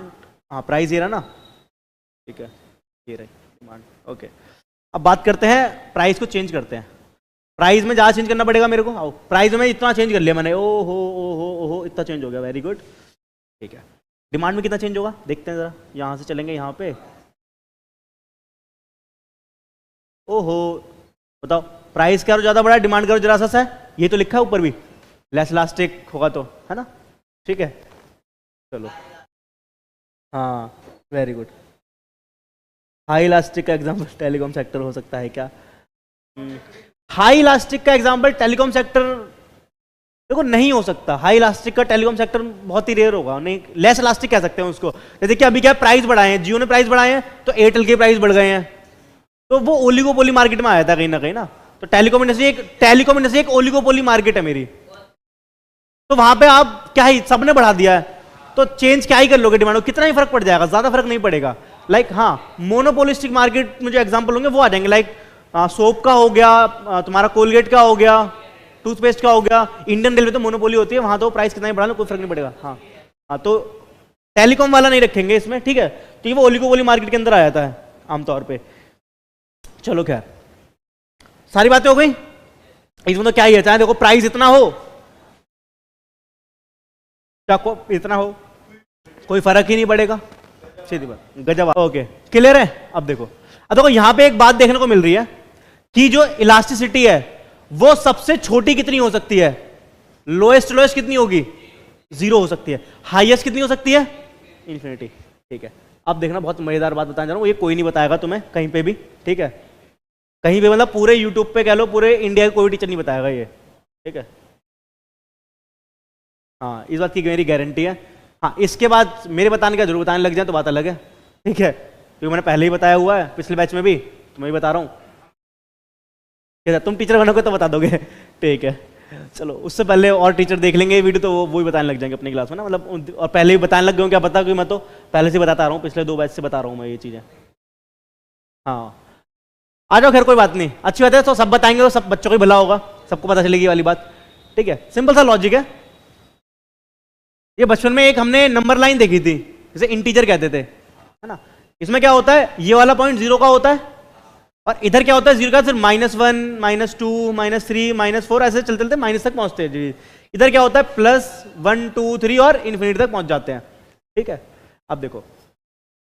हाँ प्राइस ये रहा ना, ठीक है, ये रही डिमांड, ओके। अब बात करते हैं प्राइस को चेंज करते हैं, प्राइस में ज़्यादा चेंज करना पड़ेगा मेरे को, आओ प्राइस में इतना चेंज कर लिया मैंने, ओ हो इतना चेंज हो गया, वेरी गुड, ठीक है। डिमांड में कितना चेंज होगा देखते हैं जरा, यहाँ से चलेंगे यहाँ पे, ओहो बताओ प्राइस क्या ज़्यादा बड़ा है, डिमांड का जरा सा है, ये तो लिखा है ऊपर भी, लेस इलास्टिक होगा तो, है ना, ठीक है, चलो हाँ वेरी गुड। हाई इलास्टिक का एग्जांपल टेलीकॉम सेक्टर हो सकता है क्या? हाई इलास्टिक का एग्जांपल टेलीकॉम सेक्टर देखो नहीं हो सकता, हाई इलास्टिक का टेलीकॉम सेक्टर बहुत ही रेयर होगा, नहीं लेस इलास्टिक कह सकते हैं उसको। जैसे कि अभी क्या प्राइस बढ़ाए हैं, जियो ने प्राइस बढ़ाए हैं तो एयरटेल के प्राइस बढ़ गए हैं, तो वो ओलिगोपोली मार्केट में आया था कहीं ना, तो टेलीकॉम इंडस्ट्री एक ओलिगोपोली मार्केट है मेरी, तो वहां पे आप क्या ही सबने बढ़ा दिया है, तो चेंज क्या ही कर लोगे डिमांड, कितना ही फर्क पड़ जाएगा, ज्यादा फर्क नहीं पड़ेगा। लाइक हाँ मोनोपोलिस्टिक मार्केट में जो एग्जांपल होंगे वो आ जाएंगे, लाइक सोप का हो गया, तुम्हारा कोलगेट का हो गया, टूथपेस्ट का हो गया, इंडियन रेलवे तो मोनोपोली होती है, वहां तो प्राइस कितना ही बढ़ा लो कोई फर्क नहीं पड़ेगा। हाँ तो टेलीकॉम वाला नहीं रखेंगे इसमें, ठीक है, क्योंकि वो ओलिगोपोली मार्केट के अंदर आ जाता है आमतौर पे। चलो खैर सारी बातें हो गई, इसमें तो क्या ही है, चाहे देखो प्राइस इतना हो क्या इतना हो कोई फर्क ही नहीं पड़ेगा, सीधी बात, गजब। ओके क्लियर है। अब देखो यहां पे एक बात देखने को मिल रही है कि जो इलास्टिसिटी है वो सबसे छोटी कितनी हो सकती है, लोएस्ट कितनी होगी, 0 हो सकती है, हाईएस्ट कितनी हो सकती है, इन्फिनिटी, ठीक है। अब देखना बहुत मजेदार बात बताने जा रहा हूं, ये कोई नहीं बताएगा तुम्हें कहीं पे भी, ठीक है, कहीं पे मतलब पूरे यूट्यूब पे कह लो पूरे इंडिया का कोई टीचर नहीं बताएगा ये, ठीक है, हाँ इस बात की मेरी गारंटी है। हाँ इसके बाद मेरे बताने का जरूर बताने लग जाए तो बात अलग है, ठीक है, क्योंकि मैंने पहले ही बताया हुआ है पिछले बैच में भी, तो मैं भी बता रहा हूँ, तुम टीचर बनोगे तो बता दोगे, ठीक है। चलो उससे पहले और टीचर देख लेंगे वीडियो तो वो भी बताने लग जाएंगे अपनी क्लास में ना, मतलब और पहले ही बताने लग गए क्या पता, क्योंकि मैं तो पहले से बताता रहा हूँ, पिछले 2 बैच से बता रहा हूँ मैं ये चीज़ें। हाँ आ जाओ, खैर कोई बात नहीं, अच्छी बात है, तो सब बताएंगे तो सब बच्चों को ही भला होगा, सबको पता चलेगी वाली बात, ठीक है, सिंपल सा लॉजिक है। ये बचपन में एक हमने नंबर लाइन देखी थी जिसे इंटीजर कहते थे, है ना, इसमें क्या होता है, ये वाला पॉइंट 0 का होता है और इधर क्या होता है 0 का सिर्फ -1 -2 -3 -4 ऐसे चलते चलते माइनस तक पहुंचते हैं जी। इधर क्या होता है +1 2 3 और इन्फिनिटी तक पहुंच जाते हैं, ठीक है। अब देखो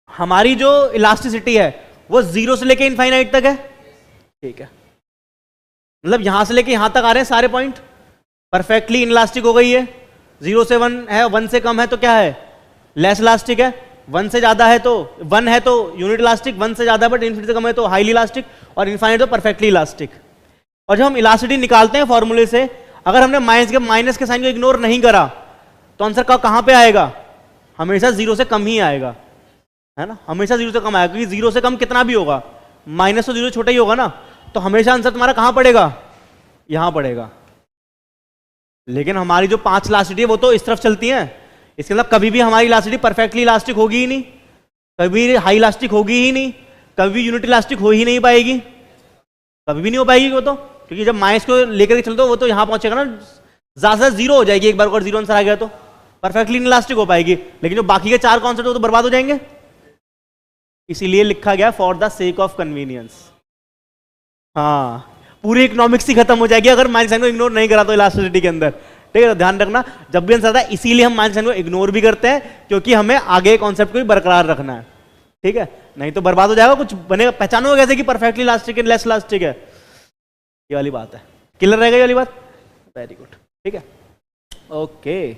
हमारी जो इलास्टिसिटी है वो 0 से लेके इनफाइनाइट तक है, ठीक है, मतलब यहां से लेके यहां तक आ रहे हैं सारे पॉइंट, परफेक्टली इनलास्टिक हो गई है। 0 से 1 है, 1 से कम है तो क्या है, लेस इलास्टिक है, 1 से ज्यादा है तो 1 है तो यूनिट इलास्टिक, 1 से ज्यादा बट इन्फिनिटी से कम है तो हाईली इलास्टिक, और इनफाइनाइट तो परफेक्टली इलास्टिक। और जब हम इलास्टिसिटी निकालते हैं फॉर्मूले से, अगर हमने माइनस के साइन को इग्नोर नहीं करा तो आंसर कहां पे आएगा, हमेशा 0 से कम ही आएगा, है ना, हमेशा 0 से कम आएगा, क्योंकि 0 से कम कितना भी होगा, माइनस तो 0 छोटा ही होगा ना, तो हमेशा आंसर तुम्हारा कहां पड़ेगा, यहां पड़ेगा। लेकिन हमारी जो 5 इलास्टिसिटी है वो तो इस तरफ चलती है, इसके मतलब कभी भी हमारी इलास्टिसिटी परफेक्टली इलास्टिक होगी ही नहीं, कभी हाई इलास्टिक होगी ही नहीं, कभी यूनिट इलास्टिक हो ही नहीं पाएगी, कभी भी नहीं हो पाएगी वो तो, क्योंकि जब माइनस को लेकर के चलते हो वो तो यहां पहुंचेगा ना, ज्यादा 0 हो जाएगी एक बार, अगर 0 आंसर आ गया तो परफेक्टली इलास्टिक हो पाएगी, लेकिन जो बाकी के 4 कॉन्सेप्ट तो बर्बाद हो जाएंगे, इसीलिए लिखा गया for the sake of convenience. हाँ पूरी इकोनॉमिक्स ही खत्म हो जाएगी अगर माइनस साइन को इग्नोर नहीं करा तो इलास्टिसिटी के अंदर, ठीक है, तो ध्यान रखना जब भी आंसर आता है, इसीलिए हम माइनस साइन को इग्नोर भी करते हैं क्योंकि हमें आगे कॉन्सेप्ट को भी बरकरार रखना है, ठीक है, नहीं तो बर्बाद हो जाएगा, कुछ बनेगा, पहचानोगे कैसे कि परफेक्टली इलास्टिक है लेस इलास्टिक है, ये वाली बात है। क्लियर रहेगा ये वाली बात? वेरी गुड, ठीक है, ओके।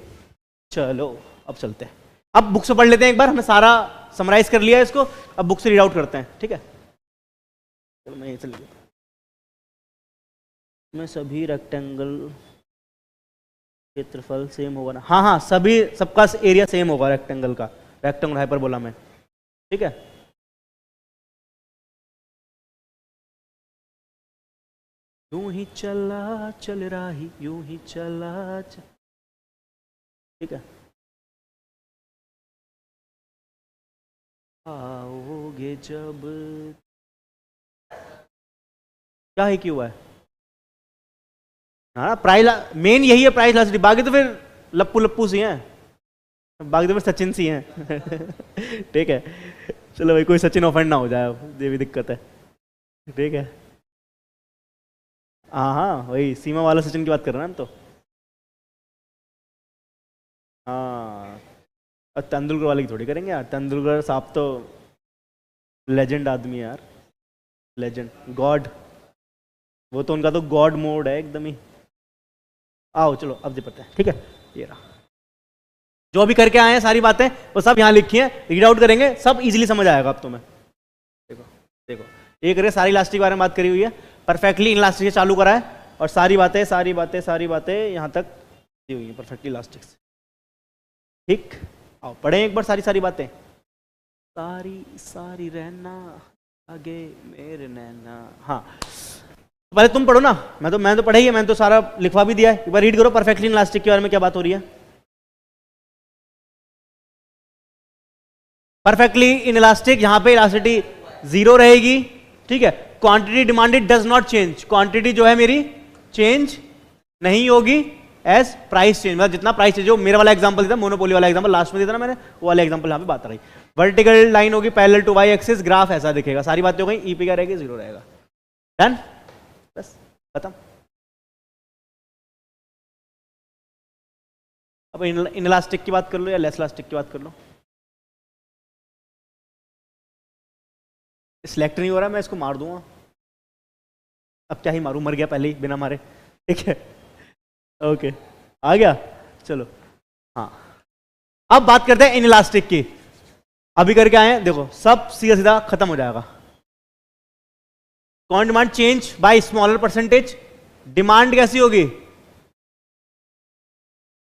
चलो अब चलते हैं, अब बुक से पढ़ लेते हैं एक बार, हमने सारा समराइज कर लिया है इसको, अब बुक से रीड आउट करते हैं, ठीक है। चलो मैं यहीं से लिखता हूं, मैं सभी रेक्टेंगल क्षेत्रफल सेम होगा ना, हाँ हाँ सभी, सबका एरिया सेम होगा रेक्टेंगल का, रेक्टेंगल हाइपरबोला में, ठीक है। यूं ही चला चल रहा ही, यूं ही चला चल, ठीक है। आओगे जब, क्या है क्यों है, हाँ प्राइस, मेन यही है प्राइस लास्ट, बाकी तो फिर लप्पू लप्पू सी हैं, बाकी तो फिर सचिन सी हैं ठीक है। चलो भाई कोई सचिन ऑफेंड ना हो जाए, ये भी दिक्कत है, ठीक है। हाँ हाँ वही सीमा वाला सचिन की बात कर रहे हैं हम तो, हाँ। और तेंदुलकर वाले की थोड़ी करेंगे यार, तेंदुलकर साहब तो लेजेंड आदमी है यार, लेजेंड गॉड, वो तो उनका तो गॉड मोड है एकदम ही। आओ चलो अब जी पता है, ठीक है। ये रहा, जो भी करके आए हैं सारी बातें वो सब यहाँ लिखी हैं, रीड आउट करेंगे, सब इजीली समझ आएगा अब तुम्हें। देखो देखो, ये करिए, सारी इलास्टिक के बारे में बात करी हुई है, परफेक्टली इलास्टिक से चालू करा है, और सारी बातें यहाँ तक दी हुई है परफेक्टली इलास्टिक से, ठीक। आओ पढ़ें एक बार सारी सारी बातें, सारी सारी रहना आगे मेरे नैना। हाँ पहले तुम पढ़ो ना, मैं तो पढ़ा ही है, मैंने तो सारा लिखवा भी दिया है, एक बार रीड करो परफेक्टली इलास्टिक के बारे में क्या बात हो रही है। परफेक्टली इनइलास्टिक, यहां पे इलास्टिसिटी जीरो रहेगी, ठीक है। Quantity demanded does not change, quantity जो है मेरी चेंज नहीं होगी एज प्राइस चेंज, मतलब जितना प्राइस चेंज हो, मेरा वाला एग्जांपल दिया, मोनोपोली वाला एग्जांपल लास्ट में दिया था ना मैंने, वो वाला एग्जांपल यहाँ पे बात आ रही। वर्टिकल लाइन होगी parallel to Y axis, graph ऐसा दिखेगा, सारी बातें हो गई, ई पे क्या रहेगी, जीरो रहेगा, डन, बस खत्म। अब इनइलास्टिक की बात कर लो या लेस इलास्टिक की बात कर लो। सिलेक्ट नहीं हो रहा, मैं इसको मार दूंगा, अब क्या ही मारूं, मर गया पहले ही बिना मारे, ठीक है, ओके आ गया। चलो हाँ अब बात करते हैं इनइलास्टिक की, अभी करके आए हैं, देखो सब सीधा सीधा खत्म हो जाएगा। कौन demand change bye smaller percentage, demand कैसी होगी,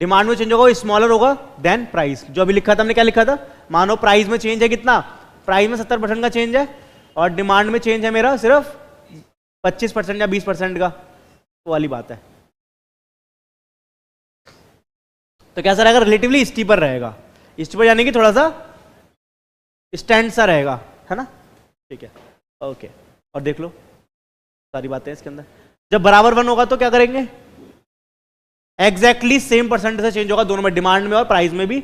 डिमांड में चेंज होगा, स्मॉलर होगा देन प्राइस, जो अभी लिखा था हमने, क्या लिखा था, मानो प्राइस में चेंज है कितना, प्राइस में 70% का चेंज है, और डिमांड में चेंज है मेरा सिर्फ 25% या 20% का, वो वाली बात है। तो कैसा रहेगा, रिलेटिवली स्टीपर रहेगा, स्टीपर यानी कि थोड़ा सा स्टैंड सा रहेगा, है ना, ठीक है, ओके। और देख लो सारी बातें इसके अंदर, जब बराबर 1 होगा तो क्या करेंगे, एग्जैक्टली सेम परसेंट से चेंज होगा दोनों में, डिमांड में और प्राइस में भी।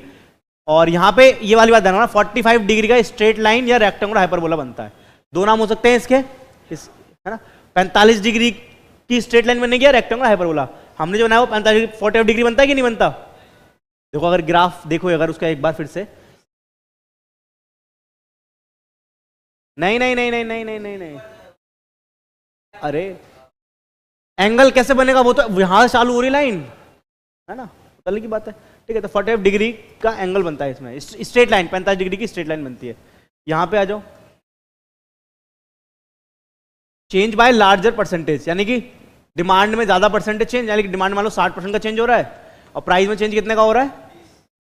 और यहां पे ये वाली बात ध्यान रखना, 45 डिग्री का स्ट्रेट लाइन या रेक्टेंगुलर हाइपरबोला बनता है, दो नाम हो सकते हैं इसके, है ना। 45 डिग्री की स्ट्रेट लाइन बनने गया रेक्टेंगुलर हाइपरबोला, हमने जो बनाया वो 45 डिग्री बनता है कि नहीं बनता। देखो अगर ग्राफ देखो अगर उसका एक बार फिर से, नहीं नहीं नहीं नहीं नहीं नहीं नहीं नहीं, अरे एंगल कैसे बनेगा, वो तो यहां से चालू हो रही लाइन है ना, चलने की बात है, ठीक है। तो 45 डिग्री का एंगल बनता है इसमें, स्ट्रेट लाइन 45 डिग्री की स्ट्रेट लाइन बनती है। यहां पे आ जाओ, चेंज बाय लार्जर परसेंटेज, यानी कि डिमांड में ज्यादा परसेंटेज चेंज, यानी कि डिमांड मान लो 60% का चेंज हो रहा है, और प्राइस में चेंज कितने का हो रहा है,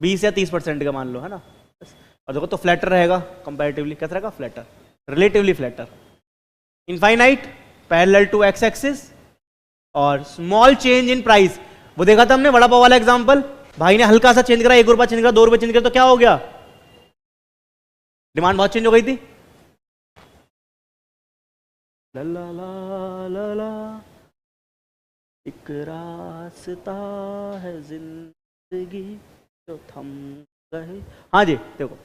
20 या 30% का मान लो, है ना। और देखो तो फ्लैटर रहेगा कंपैरेटिवली, कैसा रहेगा, flatter, relatively flatter, infinite parallel to X axis, और स्मॉल चेंज इन प्राइस, वो देखा था हमने वड़ा पाव वाला एग्जांपल, भाई ने हल्का सा चेंज करा, 1 रुपया चेंज करा, 2 रुपये चेंज करा, तो क्या हो गया, डिमांड बहुत चेंज हो गई थी। ला ला ला ला ला, एक रास्ता है जिंदगी जो थम गए, हाँ जी देखो,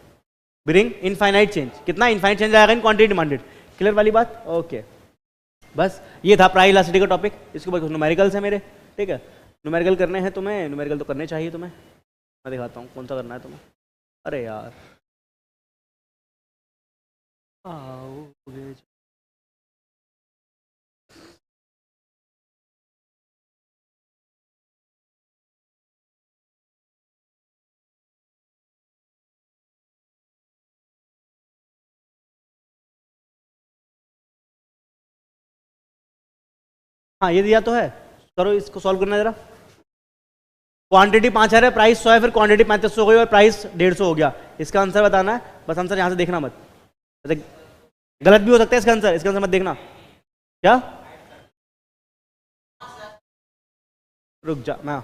ब्रिंग इनफाइनाइट चेंज, कितना इनफाइनाइट चेंज आएगा इन क्वांटिटी डिमांडेड, क्लियर वाली बात, ओके। बस ये था प्राइस इलास्टिसिटी का टॉपिक, इसके बाद न्यूमेरिकल्स है मेरे, ठीक है। न्यूमेरिकल करने हैं तुम्हें, न्यूमेरिकल तो करने चाहिए तुम्हें, मैं दिखाता हूँ कौन सा करना है तुम्हें, अरे यार आओगे। हाँ ये दिया तो है, करो इसको सॉल्व करना जरा। क्वांटिटी 5000 है, प्राइस 100 है, फिर क्वांटिटी 3500 हो गई और प्राइस 150 हो गया। इसका आंसर बताना है, बस आंसर यहाँ से देखना मत, गलत भी हो सकता है इसका आंसर मत देखना। क्या रुक जा, मैं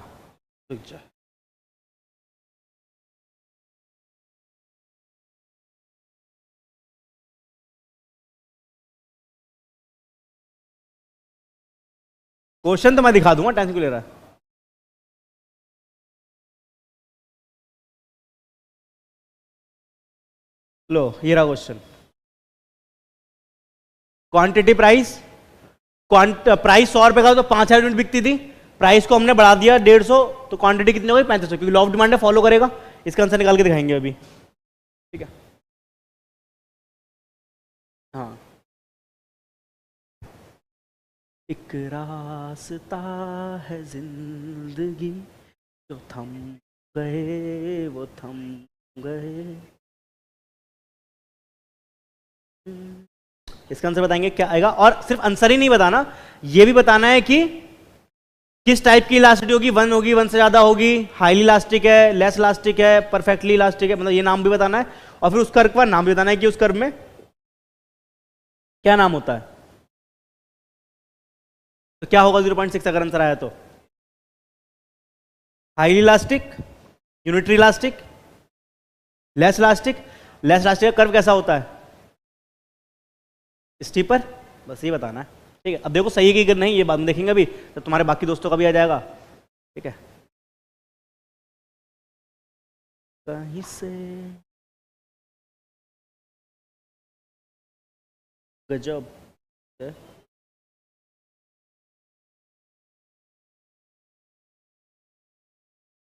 रुक जा। क्वेश्चन तो मैं दिखा दूंगा, टेंशन क्यों ले रहा है। लो ये रहा क्वेश्चन। क्वांटिटी प्राइस, प्राइस 100 रुपए का तो 5000 यूनिट बिकती थी, प्राइस को हमने बढ़ा दिया 150, तो क्वांटिटी कितनी हो गई 3500, क्योंकि लॉ ऑफ डिमांड है, फॉलो करेगा। इसका आंसर निकाल के दिखाएंगे अभी, ठीक है। हाँ एक रास्ता है जिंदगी, जो थम गए वो थम गए। इसका आंसर बताएंगे क्या आएगा, और सिर्फ आंसर ही नहीं बताना, ये भी बताना है कि किस टाइप की इलास्टिसिटी होगी, 1 होगी, 1 से ज्यादा होगी, हाईली इलास्टिक है, लेस इलास्टिक है, परफेक्टली इलास्टिक है, मतलब ये नाम भी बताना है, और फिर उस कर्व का नाम भी बताना है कि उस कर्व में क्या नाम होता है। तो क्या होगा 0.6 अगर आंसर आया तो, highly elastic, unitary elastic, less elastic. Less elastic का कर्व कैसा होता है, स्टीपर, बस ये बताना है, ठीक है। अब देखो सही है कि नहीं, ये बाद में देखेंगे अभी, तो तुम्हारे बाकी दोस्तों का भी आ जाएगा, ठीक है। कहीं से गजब है।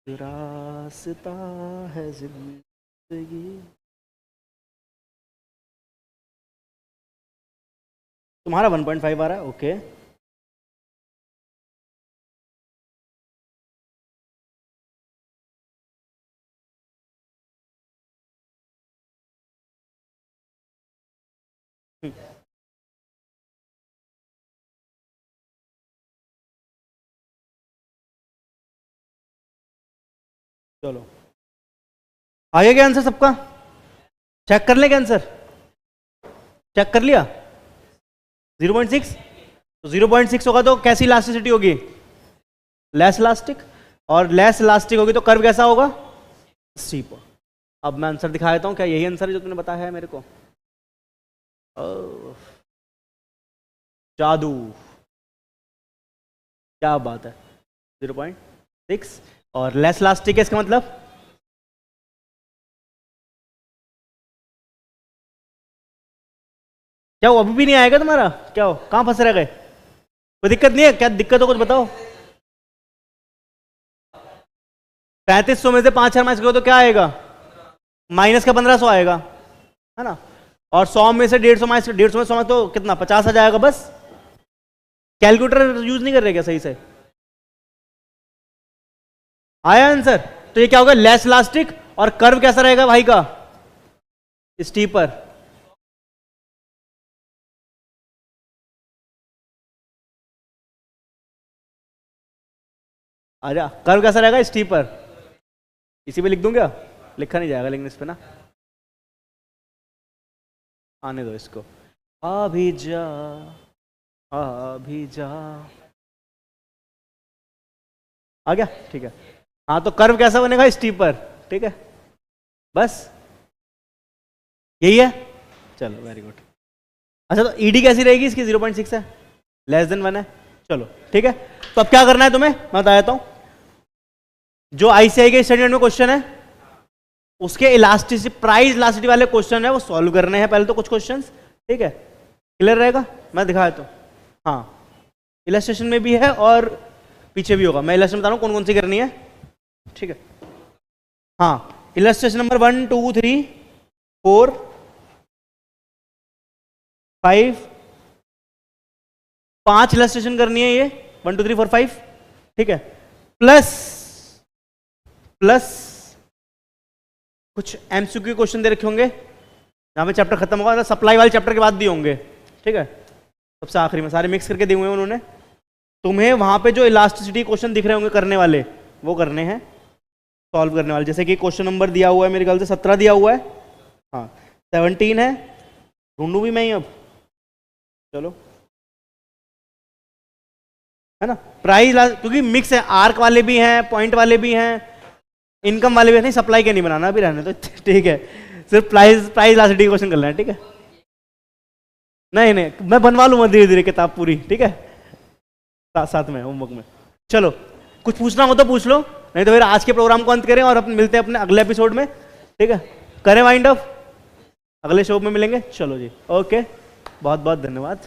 रास्ता है जिंदगी। तुम्हारा 1.5 आ रहा है, ओके। चलो आ गया क्या आंसर सबका, चेक कर ले क्या आंसर, चेक कर लिया 0.6। तो 0.6 होगा तो कैसी इलास्टिसिटी होगी, लेस इलास्टिक, और लेस इलास्टिक होगी तो कर्व कैसा होगा, स्टीप। अब मैं आंसर दिखा देता हूँ, क्या यही आंसर है जो तुमने बताया है मेरे को, जादू, क्या बात है। 0.6 और लेस इलास्टिक है, इसका मतलब क्या वो अभी भी नहीं आएगा तुम्हारा, क्या हो कहाँ फंस रह गए, कोई दिक्कत नहीं है, क्या दिक्कत हो कुछ बताओ। 3500 में से 5000 माइनस करो तो क्या आएगा, माइनस का 1500 आएगा, है ना। और 100 में से 150 माइनस, 150 में 100 में तो कितना 50 आ जाएगा बस। कैलकुलेटर यूज नहीं कर रहे क्या सही से, आया आंसर। तो ये क्या होगा, लेस इलास्टिक, और कर्व कैसा रहेगा भाई का, स्टीपर। आजा, कर्व कैसा रहेगा, स्टीपर। इसी पे लिख दूं क्या, लिखा नहीं जाएगा लेकिन इस पे ना, आने दो इसको। अभी जा, अभी जा, आ गया, ठीक है। हाँ तो कर्व कैसा बनेगा, स्टीपर, ठीक है, बस यही है। चलो वेरी गुड। अच्छा तो ईडी कैसी रहेगी इसकी, 0.6 है, लेस देन 1 है, चलो ठीक है। तो अब क्या करना है तुम्हें मैं बता देता हूं, जो आईसीआई के स्टैंडर्ड में क्वेश्चन है उसके इलास्टिसिटी, प्राइस इलास्टिसिटी वाले क्वेश्चन है वो सॉल्व करने हैं पहले तो कुछ क्वेश्चंस, ठीक है। क्लियर रहेगा, मैं दिखा देता हूं। हाँ इलस्ट्रेशन में भी है और पीछे भी होगा, मैं इलस्ट्रेशन बता रहा हूं कौन कौन सी करनी है, ठीक है। हाँ इलस्ट्रेशन नंबर 1 2 3 4 5, 5 इलस्ट्रेशन करनी है ये 1 2 3 4 5, ठीक है, प्लस कुछ एमसीक्यू क्वेश्चन दे रखे होंगे जहां पे चैप्टर खत्म होगा, सप्लाई वाले चैप्टर के बाद दिए होंगे, ठीक है, सबसे आखिरी में सारे मिक्स करके दिए हुए हैं उन्होंने। तुम्हें वहां पे जो इलास्टिसिटी क्वेश्चन दिख रहे होंगे करने वाले, वो करने हैं, सॉल्व करने वाले। जैसे कि क्वेश्चन नंबर दिया हुआ है मेरे ख्याल से 17 दिया हुआ है, हाँ 17 है, ढूंढूं भी मैं ही अब, चलो है ना। प्राइस क्योंकि मिक्स है, आर्क वाले भी हैं, पॉइंट वाले भी हैं, इनकम वाले भी नहीं, सप्लाई के नहीं बनाना अभी, रहने तो ठीक है, सिर्फ प्राइस इलास्टिसिटी क्वेश्चन कर लेना, ठीक है। नहीं मैं बनवा लूंगा धीरे धीरे किताब पूरी, ठीक है, साथ में होमवर्क में। चलो कुछ पूछना हो तो पूछ लो, नहीं तो फिर आज के प्रोग्राम को अंत करें और अपन मिलते हैं अपने अगले एपिसोड में, ठीक है, करें वाइंड अप, अगले शो में मिलेंगे। चलो जी, ओके, बहुत बहुत धन्यवाद।